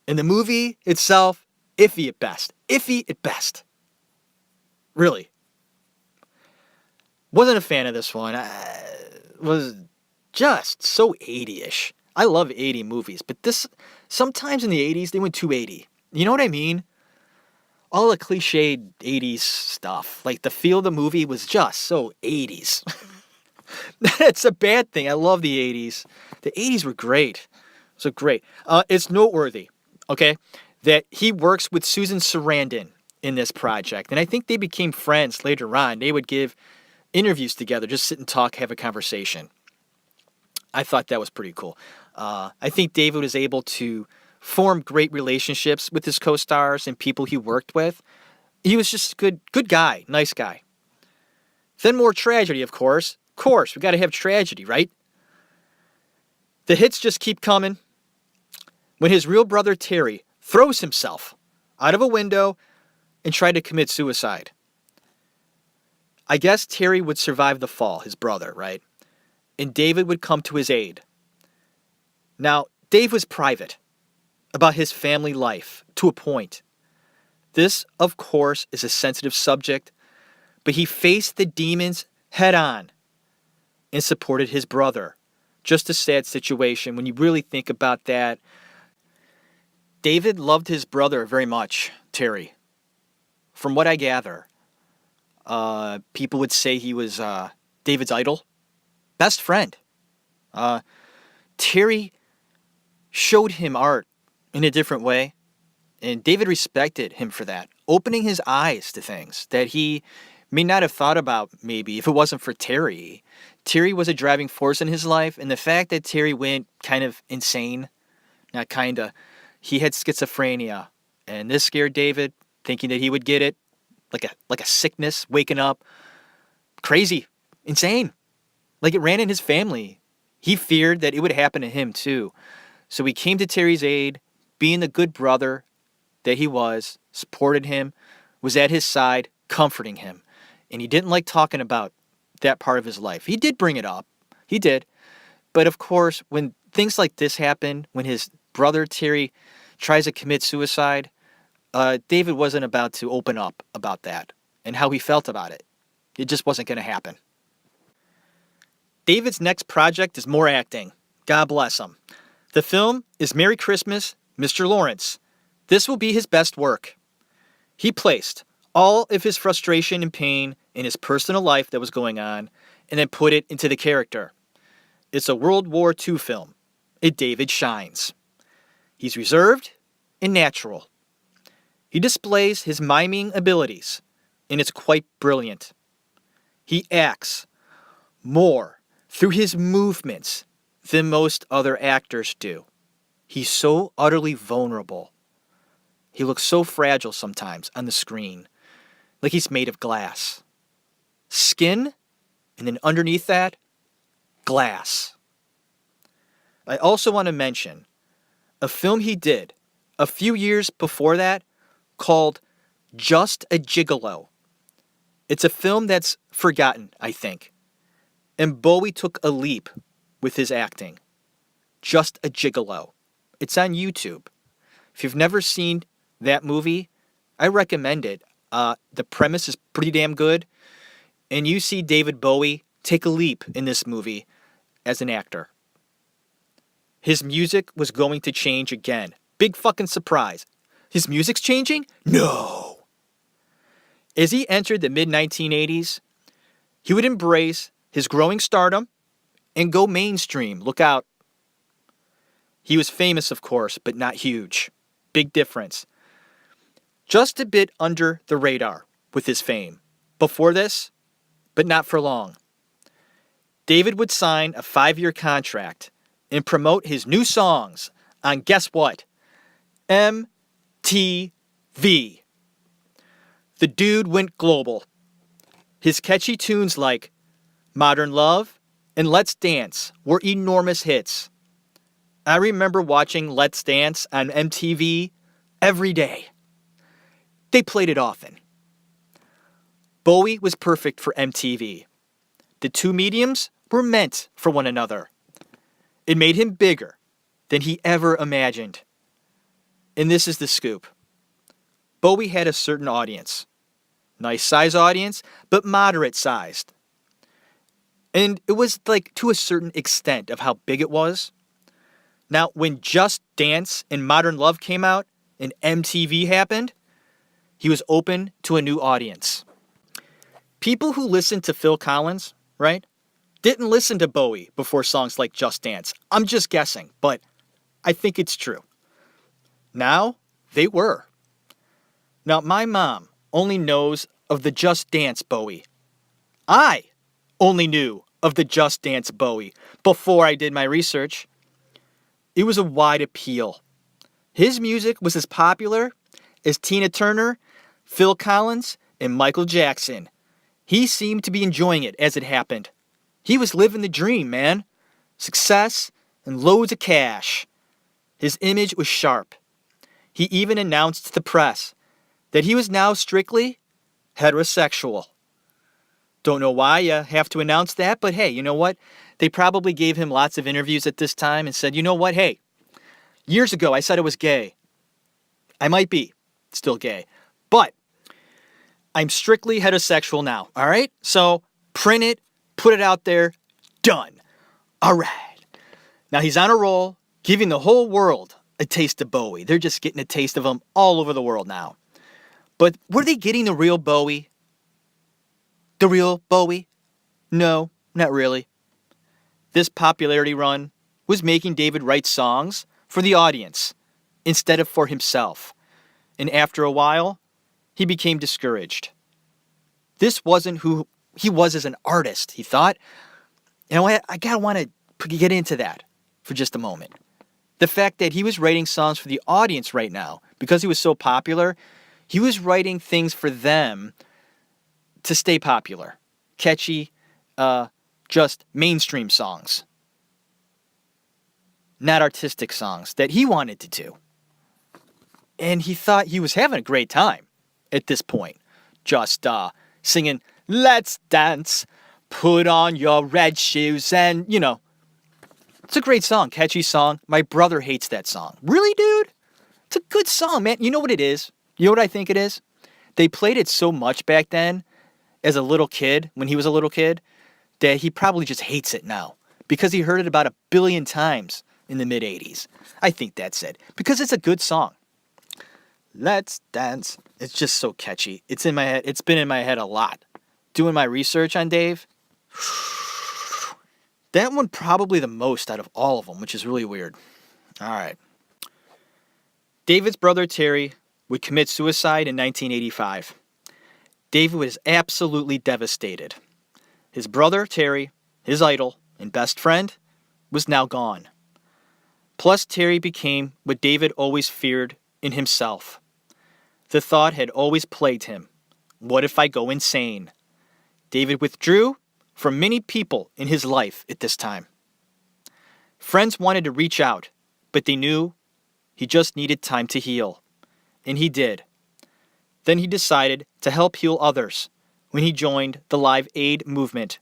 In the movie itself, iffy at best. Iffy at best. Really. Wasn't a fan of this one. I was just so 80-ish. I love 80 movies, but this, sometimes in the 80s, they went too 80. You know what I mean? All the cliched 80s stuff. Like the feel of the movie was just so 80s. That's a bad thing. I love the 80s. The 80s were great. So great. It's noteworthy, okay, that he works with Susan Sarandon in this project. And I think they became friends later on. They would give interviews together, just sit and talk, have a conversation. I thought that was pretty cool. I think David was able to form great relationships with his co-stars and people he worked with. He was just a good guy, nice guy. Then more tragedy, of course. Of course, we got to have tragedy, right? The hits just keep coming. When his real brother Terry throws himself out of a window and tried to commit suicide. I guess Terry would survive the fall, his brother, right? And David would come to his aid. Now, Dave was private about his family life to a point. This, of course, is a sensitive subject, but he faced the demons head on and supported his brother. Just a sad situation when you really think about that. David loved his brother very much, Terry. From what I gather, people would say he was David's idol, best friend. Terry showed him art in a different way, and David respected him for that, opening his eyes to things that he may not have thought about maybe if it wasn't for Terry. Terry was a driving force in his life, and the fact that Terry went kind of insane, not kinda, he had schizophrenia, and this scared David, thinking that he would get it, like a sickness, waking up, crazy, insane, like it ran in his family. He feared that it would happen to him too. So he came to Terry's aid, being the good brother that he was, supported him, was at his side, comforting him. And he didn't like talking about that part of his life. He did bring it up. He did. But of course, when things like this happen, when his brother Terry tries to commit suicide, David wasn't about to open up about that and how he felt about it. It just wasn't going to happen. David's next project is more acting. God bless him. The film is Merry Christmas, Mr. Lawrence. This will be his best work. He placed all of his frustration and pain in his personal life that was going on and then put it into the character. It's a World War II film. David shines. He's reserved and natural. He displays his miming abilities, and it's quite brilliant. He acts more through his movements than most other actors do. He's so utterly vulnerable. He looks so fragile sometimes on the screen, like he's made of glass. Skin, and then underneath that, glass. I also want to mention a film he did a few years before that called Just a Gigolo. It's a film that's forgotten, I think. And Bowie took a leap with his acting. Just a Gigolo. It's on YouTube. If you've never seen that movie, I recommend it. The premise is pretty damn good. And you see David Bowie take a leap in this movie as an actor. His music was going to change again. Big fucking surprise. His music's changing? No. As he entered the mid-1980s, he would embrace his growing stardom and go mainstream. Look out. He was famous, of course, but not huge. Big difference. Just a bit under the radar with his fame. Before this, but not for long. David would sign a 5-year contract and promote his new songs on, guess what? MTV. The dude went global. His catchy tunes like Modern Love and Let's Dance were enormous hits. I remember watching Let's Dance on MTV every day. They played it often. Bowie was perfect for MTV. The two mediums were meant for one another. It made him bigger than he ever imagined. And this is the scoop. Bowie had a certain audience. Nice size audience, but moderate sized. And it was like to a certain extent of how big it was. Now, when Just Dance and Modern Love came out and MTV happened, he was open to a new audience. People who listened to Phil Collins, right, didn't listen to Bowie before songs like Just Dance. I'm just guessing, but I think it's true. Now, they were. Now, my mom only knows of the Just Dance Bowie. I only knew of the Just Dance Bowie before I did my research. It was a wide appeal. His music was as popular as Tina Turner, Phil Collins, and Michael Jackson. He seemed to be enjoying it as it happened. He was living the dream, man. Success and loads of cash. His image was sharp. He even announced to the press that he was now strictly heterosexual. Don't know why you have to announce that, but hey, you know what? They probably gave him lots of interviews at this time and said, you know what? Hey, years ago I said I was gay. I might be still gay, but I'm strictly heterosexual now, all right? So print it, put it out there, done. All right. Now he's on a roll, giving the whole world a taste of Bowie. They're just getting a taste of him all over the world now. But were they getting the real Bowie? The real Bowie? No, not really. This popularity run was making David write songs for the audience instead of for himself. And after a while, he became discouraged. This wasn't who he was as an artist, he thought. You know what? I gotta want to get into that for just a moment. The fact that he was writing songs for the audience right now, because he was so popular, he was writing things for them to stay popular. Catchy, just mainstream songs. Not artistic songs that he wanted to do. And he thought he was having a great time at this point. Just singing, let's dance, put on your red shoes, and, you know. It's a great song, catchy song. My brother hates that song. Really, dude? It's a good song, man. You know what it is? You know what I think it is? They played it so much back then, as a little kid, when he was a little kid, that he probably just hates it now. Because he heard it about 1 billion times in the mid-'80s. I think that's it. Because it's a good song. Let's dance. It's just so catchy. It's in my head. It's been in my head a lot. Doing my research on Dave. That one probably the most out of all of them, which is really weird. All right. David's brother Terry would commit suicide in 1985. David was absolutely devastated. His brother Terry, his idol and best friend, was now gone. Plus, Terry became what David always feared in himself. The thought had always plagued him. What if I go insane? David withdrew from many people in his life at this time. Friends wanted to reach out, but they knew he just needed time to heal. And he did. Then he decided to help heal others when he joined the Live Aid movement.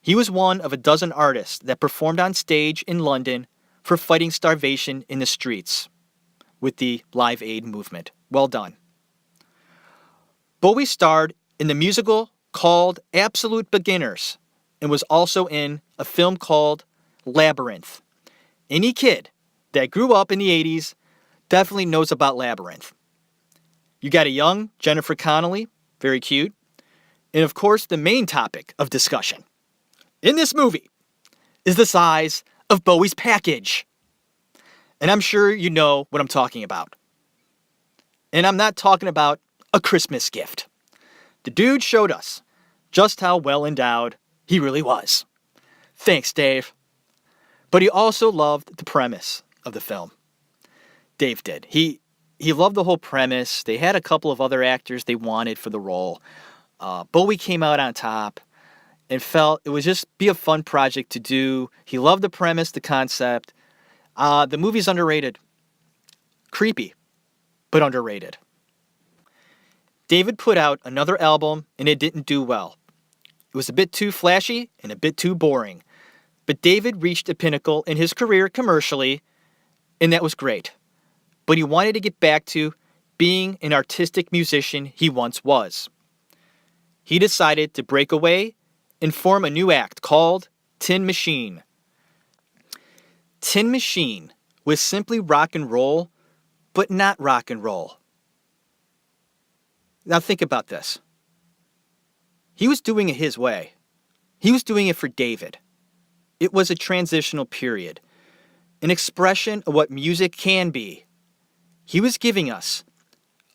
He was one of a dozen artists that performed on stage in London for fighting starvation in the streets with the Live Aid movement. Well done. Bowie starred in the musical called Absolute Beginners and was also in a film called Labyrinth. Any kid that grew up in the 80s definitely knows about Labyrinth. You got a young Jennifer Connelly, very cute, and of course the main topic of discussion in this movie is the size of Bowie's package. And I'm sure you know what I'm talking about. And I'm not talking about a Christmas gift. The dude showed us just how well endowed he really was. Thanks, Dave. But he also loved the premise of the film. Dave did. He loved the whole premise. They had a couple of other actors they wanted for the role. Bowie came out on top and felt it would just be a fun project to do. He loved the premise, the concept. The movie's underrated. Creepy, but underrated. David put out another album and it didn't do well. It was a bit too flashy and a bit too boring. But David reached a pinnacle in his career commercially, and that was great. But he wanted to get back to being an artistic musician he once was. He decided to break away and form a new act called Tin Machine. Tin Machine was simply rock and roll, but not rock and roll. Now think about this. He was doing it his way. He was doing it for David. It was a transitional period, an expression of what music can be. He was giving us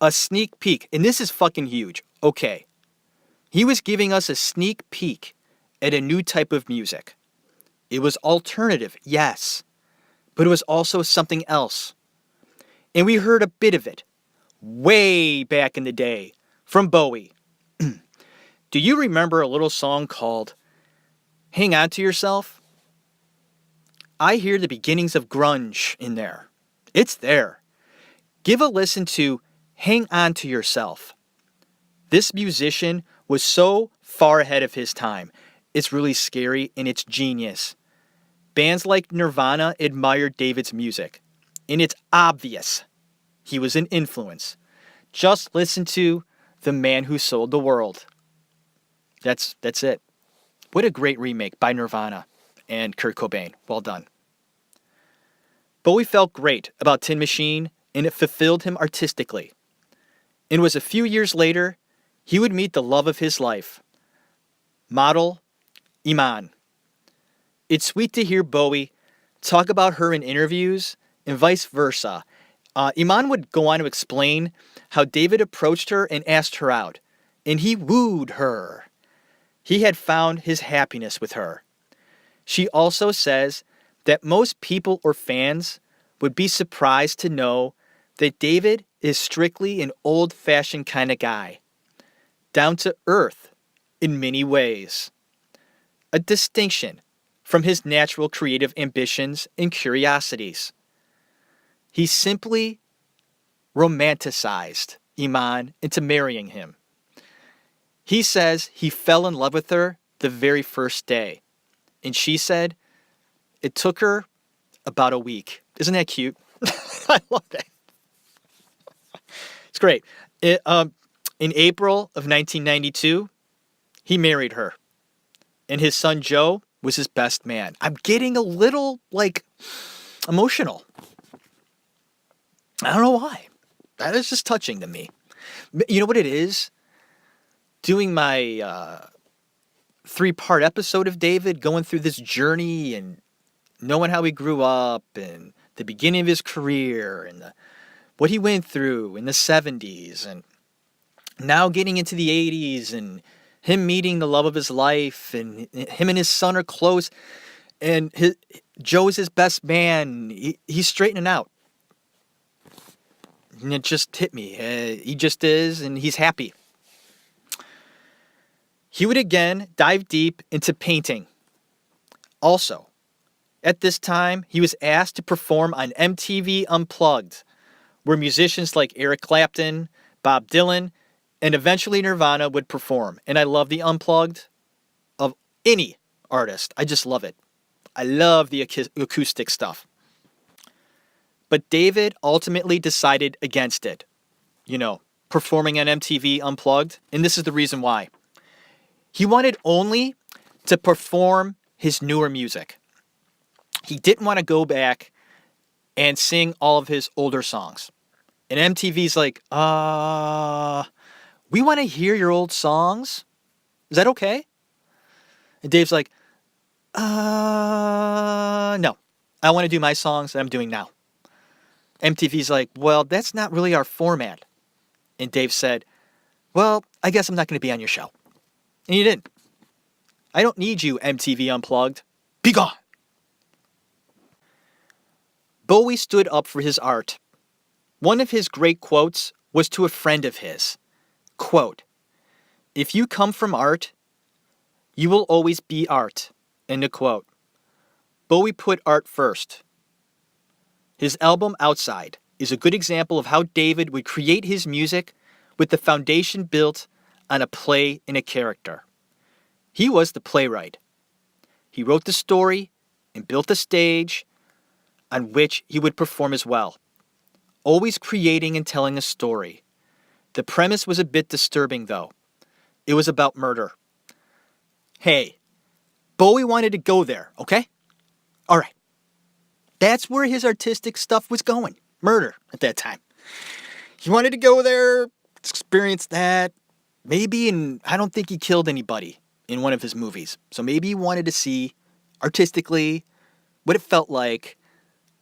a sneak peek, and this is fucking huge. Okay. He was giving us a sneak peek at a new type of music. It was alternative, yes, but it was also something else. And we heard a bit of it way back in the day from Bowie. Do you remember a little song called Hang On to Yourself? I hear the beginnings of grunge in there. It's there. Give a listen to Hang On to Yourself. This musician was so far ahead of his time. It's really scary and it's genius. Bands like Nirvana admired David's music, and it's obvious he was an influence. Just listen to The Man Who Sold the World. That's it. What a great remake by Nirvana and Kurt Cobain. Well done. Bowie felt great about Tin Machine, and it fulfilled him artistically. And it was a few years later, he would meet the love of his life, model Iman. It's sweet to hear Bowie talk about her in interviews and vice versa. Iman would go on to explain how David approached her and asked her out, and he wooed her. He had found his happiness with her. She also says that most people or fans would be surprised to know that David is strictly an old-fashioned kind of guy, down to earth in many ways. A distinction from his natural creative ambitions and curiosities. He simply romanticized Iman into marrying him. He says he fell in love with her the very first day. And she said it took her about a week. Isn't that cute? I love that. It's great. In April of 1992, he married her. And his son Joe was his best man. I'm getting a little, emotional. I don't know why. That is just touching to me. You know what it is? Doing my 3-part episode of David, going through this journey and knowing how he grew up and the beginning of his career and what he went through in the 70s and now getting into the 80s and him meeting the love of his life and him and his son are close and Joe's his best man. He's straightening out. And it just hit me. He just is, and he's happy. He would again dive deep into painting. Also, at this time, he was asked to perform on MTV Unplugged, where musicians like Eric Clapton, Bob Dylan, and eventually Nirvana would perform. And I love the Unplugged of any artist. I just love it. I love the acoustic stuff. But David ultimately decided against it. You know, performing on MTV Unplugged, and this is the reason why. He wanted only to perform his newer music. He didn't want to go back and sing all of his older songs. And MTV's like, we want to hear your old songs. Is that okay? And Dave's like, no. I want to do my songs that I'm doing now. MTV's like, well, that's not really our format. And Dave said, well, I guess I'm not going to be on your show. And he didn't. I don't need you, MTV Unplugged. Be gone. Bowie stood up for his art. One of his great quotes was to a friend of his. Quote, if you come from art, you will always be art. End of quote. Bowie put art first. His album Outside is a good example of how David would create his music with the foundation built on a play and a character. He was the playwright. He wrote the story and built the stage on which he would perform as well, always creating and telling a story. The premise was a bit disturbing, though. It was about murder. Hey, Bowie wanted to go there, okay? All right. That's where his artistic stuff was going. Murder at that time. He wanted to go there, experience that. Maybe, and I don't think he killed anybody in one of his movies. So maybe he wanted to see artistically what it felt like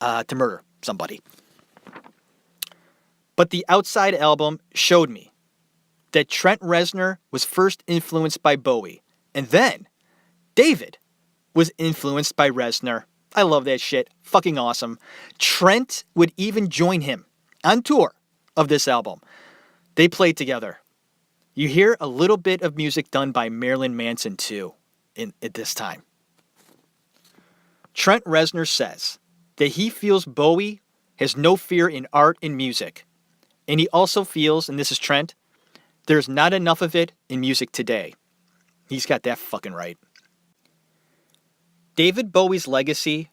to murder somebody. But the Outside album showed me that Trent Reznor was first influenced by Bowie. And then David was influenced by Reznor. I love that shit. Fucking awesome. Trent would even join him on tour of this album. They played together. You hear a little bit of music done by Marilyn Manson too at this time. Trent Reznor says that he feels Bowie has no fear in art and music. And he also feels, and this is Trent, there's not enough of it in music today. He's got that fucking right. David Bowie's legacy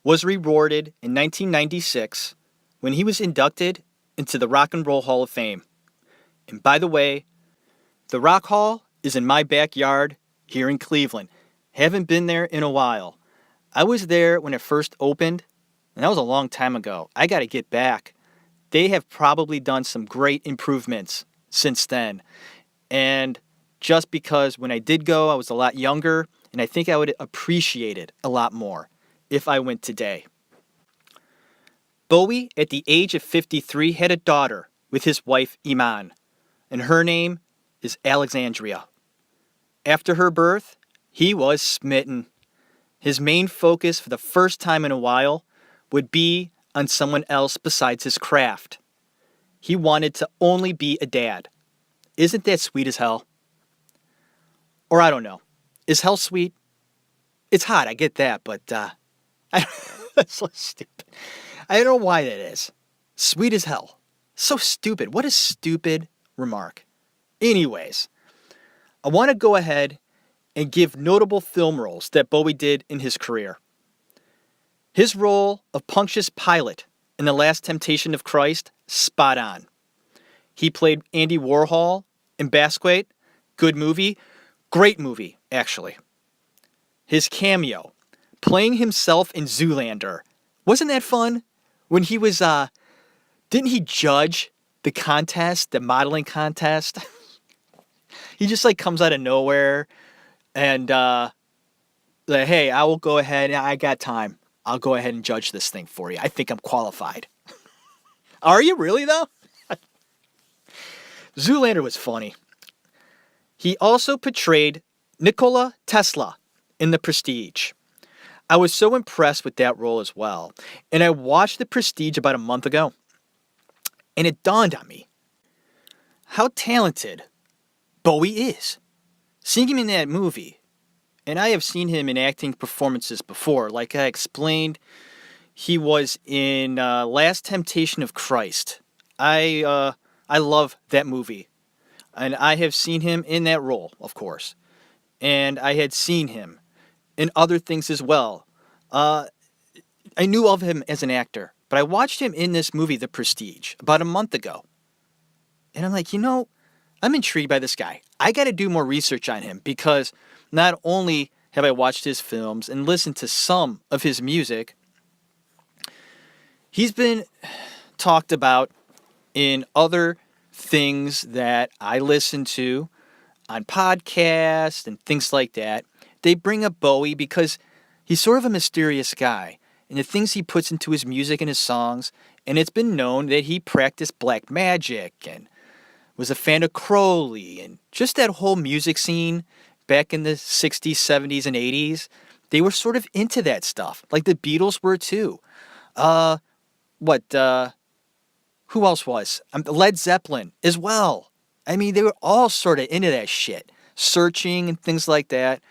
was rewarded in 1996 when he was inducted into the Rock and Roll Hall of Fame. And by the way, the Rock Hall is in my backyard here in Cleveland. Haven't been there in a while. I was there when it first opened, and that was a long time ago. I got to get back. They have probably done some great improvements since then. And just because when I did go, I was a lot younger, and I think I would appreciate it a lot more if I went today. Bowie, at the age of 53, had a daughter with his wife, Iman, and her name is Alexandria. After her birth, he was smitten. His main focus for the first time in a while would be on someone else besides his craft. He wanted to only be a dad. Isn't that sweet as hell? Or I don't know. Is hell sweet? It's hot, I get that, but that's so stupid. I don't know why that is. Sweet as hell. So stupid. What a stupid remark. Anyways, I want to go ahead and give notable film roles that Bowie did in his career. His role of Pontius Pilate in The Last Temptation of Christ, spot on. He played Andy Warhol in Basquiat, good movie, great movie, actually. His cameo, playing himself in Zoolander, wasn't that fun? When he was, didn't he judge the contest, the modeling contest? He just comes out of nowhere and hey, I will go ahead, I got time. I'll go ahead and judge this thing for you. I think I'm qualified. Are you really, though? Zoolander was funny. He also portrayed Nikola Tesla in The Prestige. I was so impressed with that role as well. And I watched The Prestige about a month ago. And it dawned on me how talented Bowie is. Seeing him in that movie, and I have seen him in acting performances before. Like I explained, he was in Last Temptation of Christ. I love that movie. And I have seen him in that role, of course. And I had seen him in other things as well. I knew of him as an actor. But I watched him in this movie, The Prestige, about a month ago. And I'm like, I'm intrigued by this guy. I got to do more research on him because not only have I watched his films and listened to some of his music, he's been talked about in other things that I listen to on podcasts and things like that. They bring up Bowie because he's sort of a mysterious guy and the things he puts into his music and his songs. And it's been known that he practiced black magic and was a fan of Crowley and just that whole music scene back in the 60s, 70s, and 80s. They were sort of into that stuff, like the Beatles were too. Who else was? Led Zeppelin as well. I mean, they were all sort of into that shit, searching and things like that.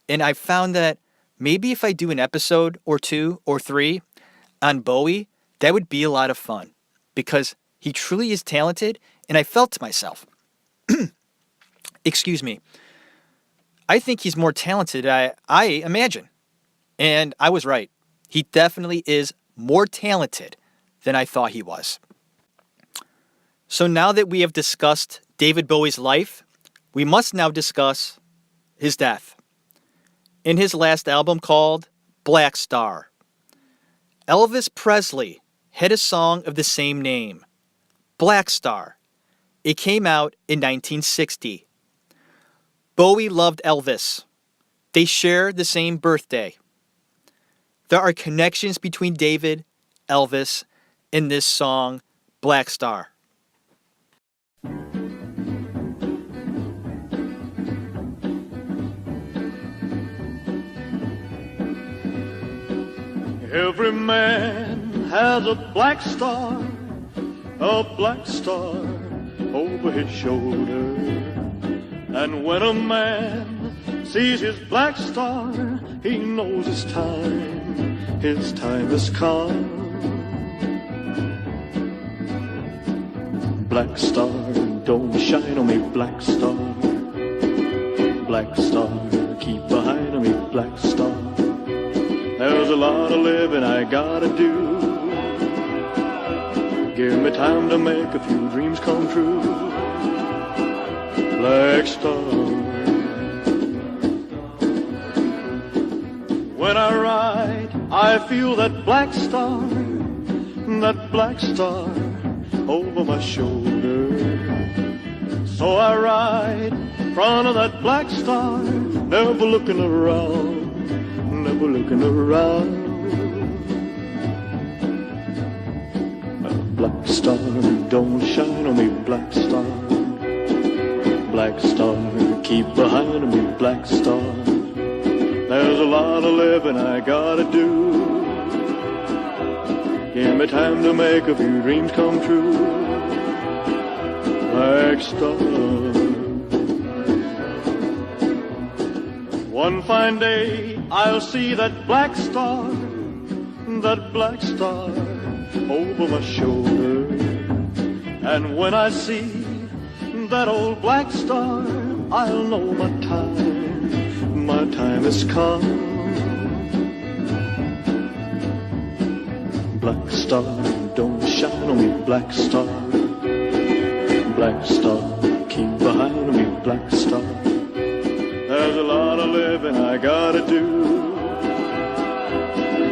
And I found that maybe if I do an episode or 2 or 3 on Bowie, that would be a lot of fun because he truly is talented. And I felt to myself, excuse me, I think he's more talented than I imagine. And I was right. He definitely is more talented than I thought he was. So now that we have discussed David Bowie's life, we must now discuss his death. In his last album called Black Star, Elvis Presley had a song of the same name, Black Star. It came out in 1960. Bowie loved Elvis. They share the same birthday. There are connections between David, Elvis, and this song, Black Star. Every man has a black star over his shoulder. And when a man sees his black star, he knows his time has come. Black star, don't shine on me, black star. Black star, keep behind me, black star. There's a lot of living I gotta do. Give me time to make a few dreams come true. Black star. When I ride, I feel that black star over my shoulder. So I ride in front of that black star, never looking around. Never looking around. Black star, don't shine on me, black star. Black star, keep behind me, black star. There's a lot of living I gotta do. Give me time to make a few dreams come true. Black star. One fine day I'll see that black star over my shoulder. And when I see that old black star, I'll know my time has come. Black star, don't shine on me, black star. Black star, keep behind me, black star. There's a lot of living I gotta do.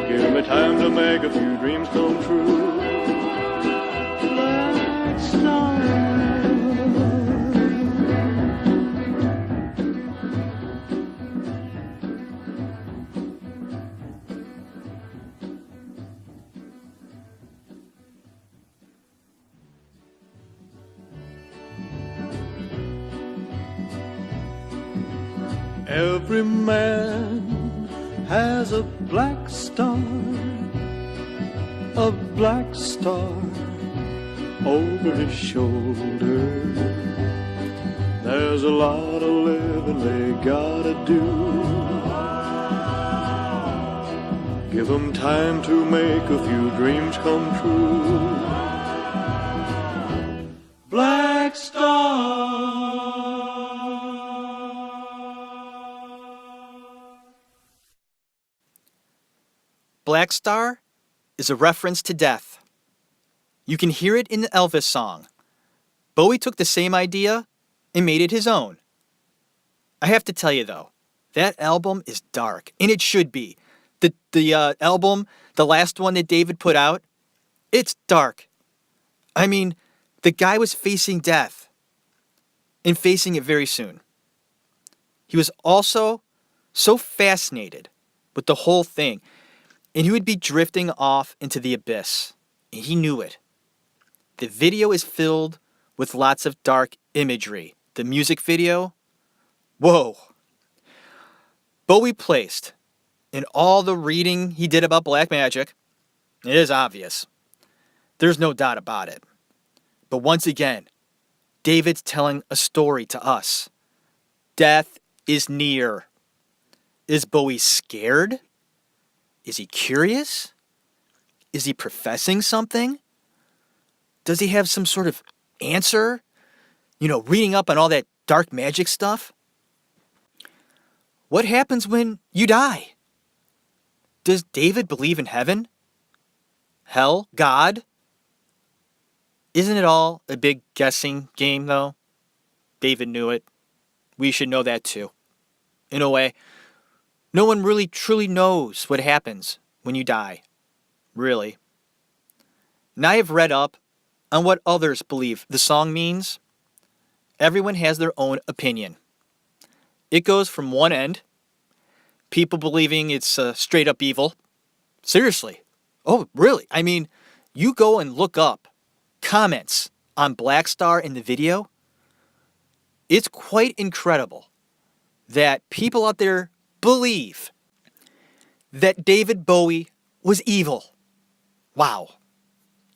Give me time to make a few dreams come true. Black star. Every man has a black star over his shoulder. There's a lot of living they gotta do. Give them time to make a few dreams come true. Black star. Black Star is a reference to death. You can hear it in the Elvis song, Bowie took the same idea and made it his own. I have to tell you though, that album is dark, and it should be. The album, the last one that David put out, it's dark. I mean, the guy was facing death, and facing it very soon. He was also so fascinated with the whole thing, and he would be drifting off into the abyss, and he knew it. The video is filled with lots of dark imagery. The music video, whoa. Bowie placed in all the reading he did about black magic, it is obvious. There's no doubt about it. But once again, David's telling a story to us. Death is near. Is Bowie scared? Is he curious? Is he professing something? Does he have some sort of answer? Reading up on all that dark magic stuff? What happens when you die? Does David believe in heaven? Hell? God? Isn't it all a big guessing game, though? David knew it. We should know that, too. In a way, no one really truly knows what happens when you die. Really. And I have read up on what others believe the song means. Everyone has their own opinion. It goes from one end, people believing it's straight up evil. Seriously. Oh, really? I mean, you go and look up comments on Black Star in the video. It's quite incredible that people out there believe that David Bowie was evil. Wow.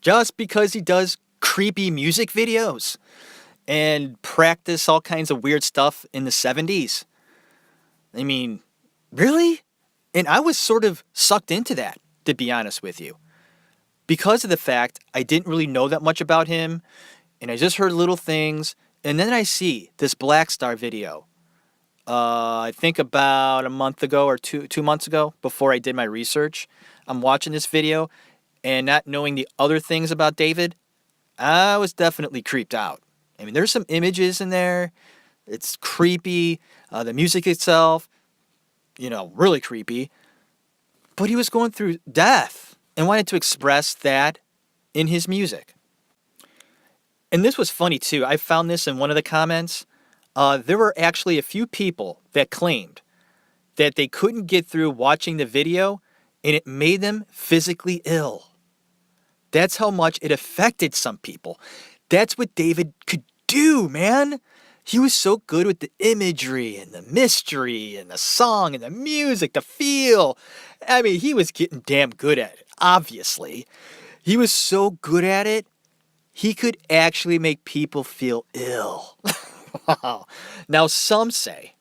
Just because he does creepy music videos and practice all kinds of weird stuff in the 70s. I mean, really? And I was sort of sucked into that, to be honest with you. Because of the fact I didn't really know that much about him, and I just heard little things, and then I see this Black Star video. I think about a month ago or two months ago, before I did my research. I'm watching this video, and not knowing the other things about David, I was definitely creeped out. I mean, there's some images in there. It's creepy. The music itself, really creepy. But he was going through death and wanted to express that in his music. And this was funny, too. I found this in one of the comments. There were actually a few people that claimed that they couldn't get through watching the video and it made them physically ill. That's how much it affected some people. That's what David could do, man. He was so good with the imagery and the mystery and the song and the music, the feel. I mean, he was getting damn good at it, obviously. He was so good at it, he could actually make people feel ill. Wow. Now, some say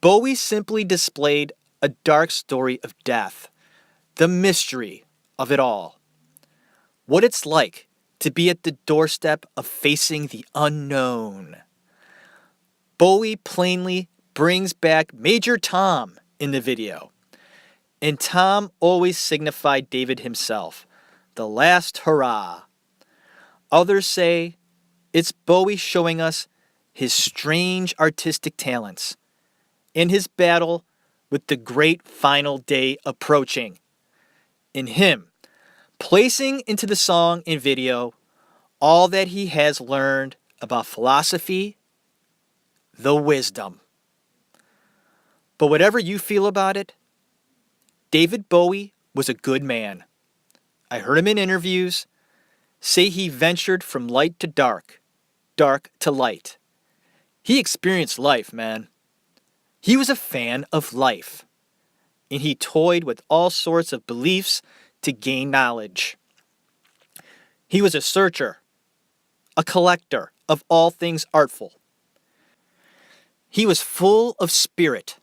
Bowie simply displayed a dark story of death, the mystery of it all. What it's like to be at the doorstep of facing the unknown. Bowie plainly brings back Major Tom in the video. And Tom always signified David himself, the last hurrah. Others say it's Bowie showing us his strange artistic talents in his battle with the great final day approaching. In him, placing into the song and video all that he has learned about philosophy, the wisdom. But whatever you feel about it, David Bowie was a good man. I heard him in interviews say he ventured from light to dark, dark to light. He experienced life, man. He was a fan of life, and he toyed with all sorts of beliefs to gain knowledge. He was a searcher, a collector of all things artful. He was full of spirit,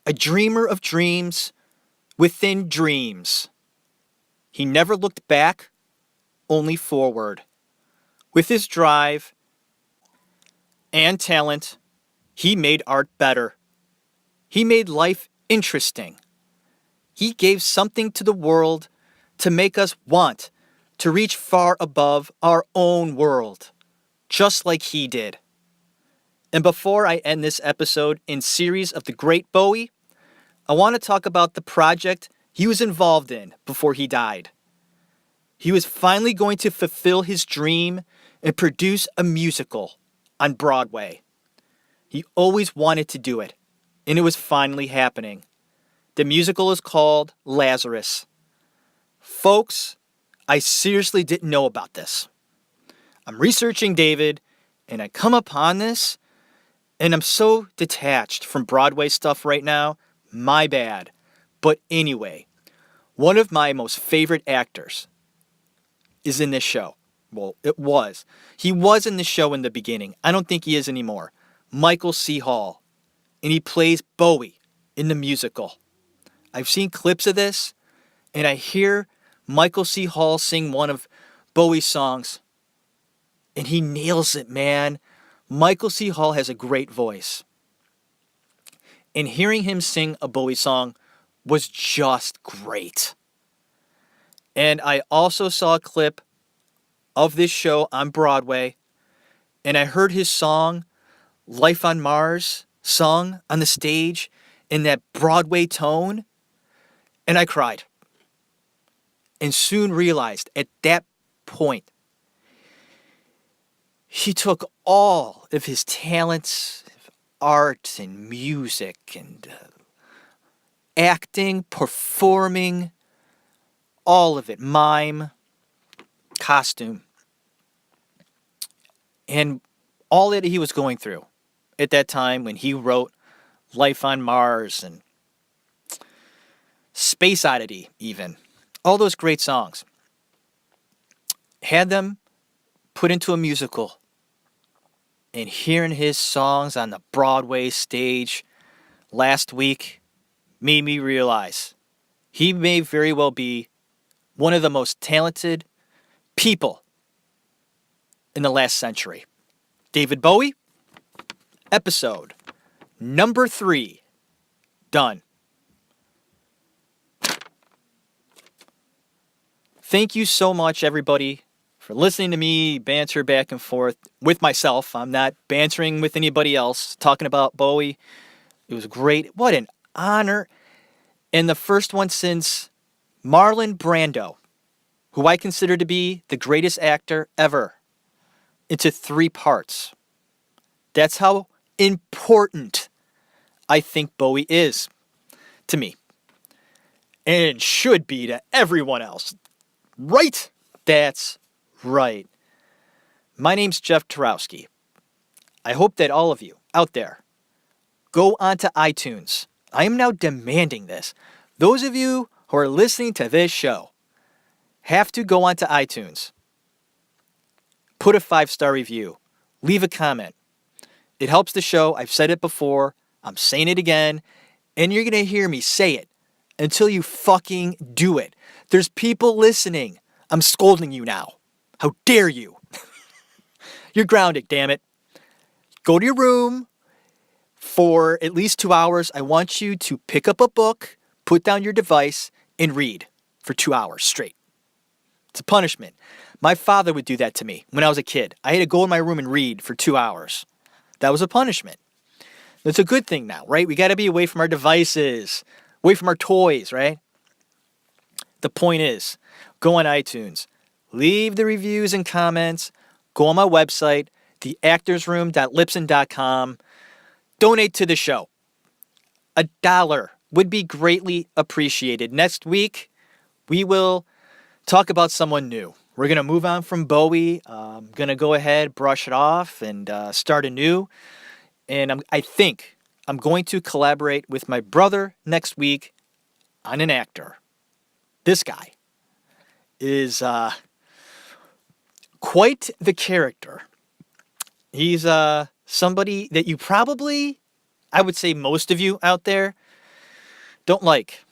a dreamer of dreams within dreams. He never looked back, only forward. With his drive and talent, he made art better. He made life interesting. He gave something to the world to make us want to reach far above our own world. just like he did. And before I end this episode in series of the great Bowie, I want to talk about the project he was involved in before he died. He was finally going to fulfill his dream and produce a musical on Broadway. He always wanted to do it, and it was finally happening. The musical is called Lazarus. Folks, I seriously didn't know about this. I'm researching David, and I come upon this, and I'm so detached from Broadway stuff right now. My bad. But anyway, one of my most favorite actors is in this show. Well, it was. He was in the show in the beginning. I don't think he is anymore. Michael C. Hall. And he plays Bowie in the musical. I've seen clips of this, and I hear Michael C. Hall sing one of Bowie's songs. And he nails it, man. Michael C. Hall has a great voice. And hearing him sing a Bowie song was just great. And I also saw a clip of this show on Broadway, and I heard his song, Life on Mars, sung on the stage in that Broadway tone, and I cried. And soon realized at that point, he took all of his talents, art and music and acting, performing, all of it, mime, costume, and all that he was going through at that time when he wrote Life on Mars and Space Oddity even. All those great songs. Had them put into a musical. And hearing his songs on the Broadway stage last week made me realize he may very well be one of the most talented people in the last century. David Bowie, episode number 3, done. Thank you so much, everybody, for listening to me banter back and forth with myself. I'm not bantering with anybody else, talking about Bowie. It was great. What an honor. And the first one since Marlon Brando, who I consider to be the greatest actor ever, into 3 parts. That's how important I think Bowie is to me. And should be to everyone else. Right? That's right. My name's Jeff Tarowski. I hope that all of you out there go onto iTunes. I am now demanding this. Those of you who are listening to this show have to go onto iTunes. Put a 5-star review. Leave a comment. It helps the show. I've said it before. I'm saying it again. And you're going to hear me say it until you fucking do it. There's people listening. I'm scolding you now. How dare you? You're grounded, damn it. Go to your room for at least 2 hours. I want you to pick up a book, put down your device, and read for 2 hours straight. It's a punishment. My father would do that to me when I was a kid. I had to go in my room and read for 2 hours. That was a punishment. That's a good thing now, right? We got to be away from our devices, away from our toys, right? The point is, go on iTunes, leave the reviews and comments, go on my website, theactorsroom.libsyn.com, donate to the show. $1 would be greatly appreciated. Next week, we will talk about someone new. We're going to move on from Bowie. I'm going to go ahead, brush it off, and start anew. And I think I'm going to collaborate with my brother next week on an actor. This guy is quite the character. He's somebody that you probably, I would say most of you out there, don't like.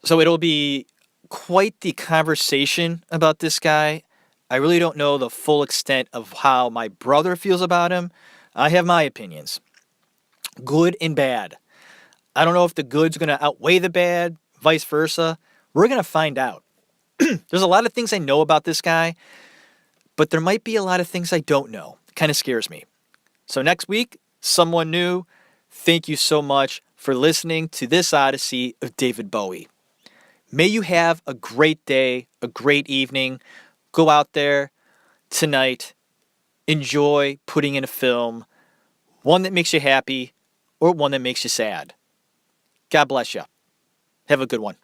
So it'll be quite the conversation about this guy. I really don't know the full extent of how my brother feels about him. I have my opinions, good and bad. I don't know if the good's going to outweigh the bad, vice versa. We're going to find out. There's a lot of things I know about this guy, but there might be a lot of things I don't know. It kind of scares me. So next week, someone new. Thank you so much for listening to this Odyssey of David Bowie. May you have a great day, a great evening. Go out there tonight. Enjoy putting in a film, one that makes you happy or one that makes you sad. God bless you. Have a good one.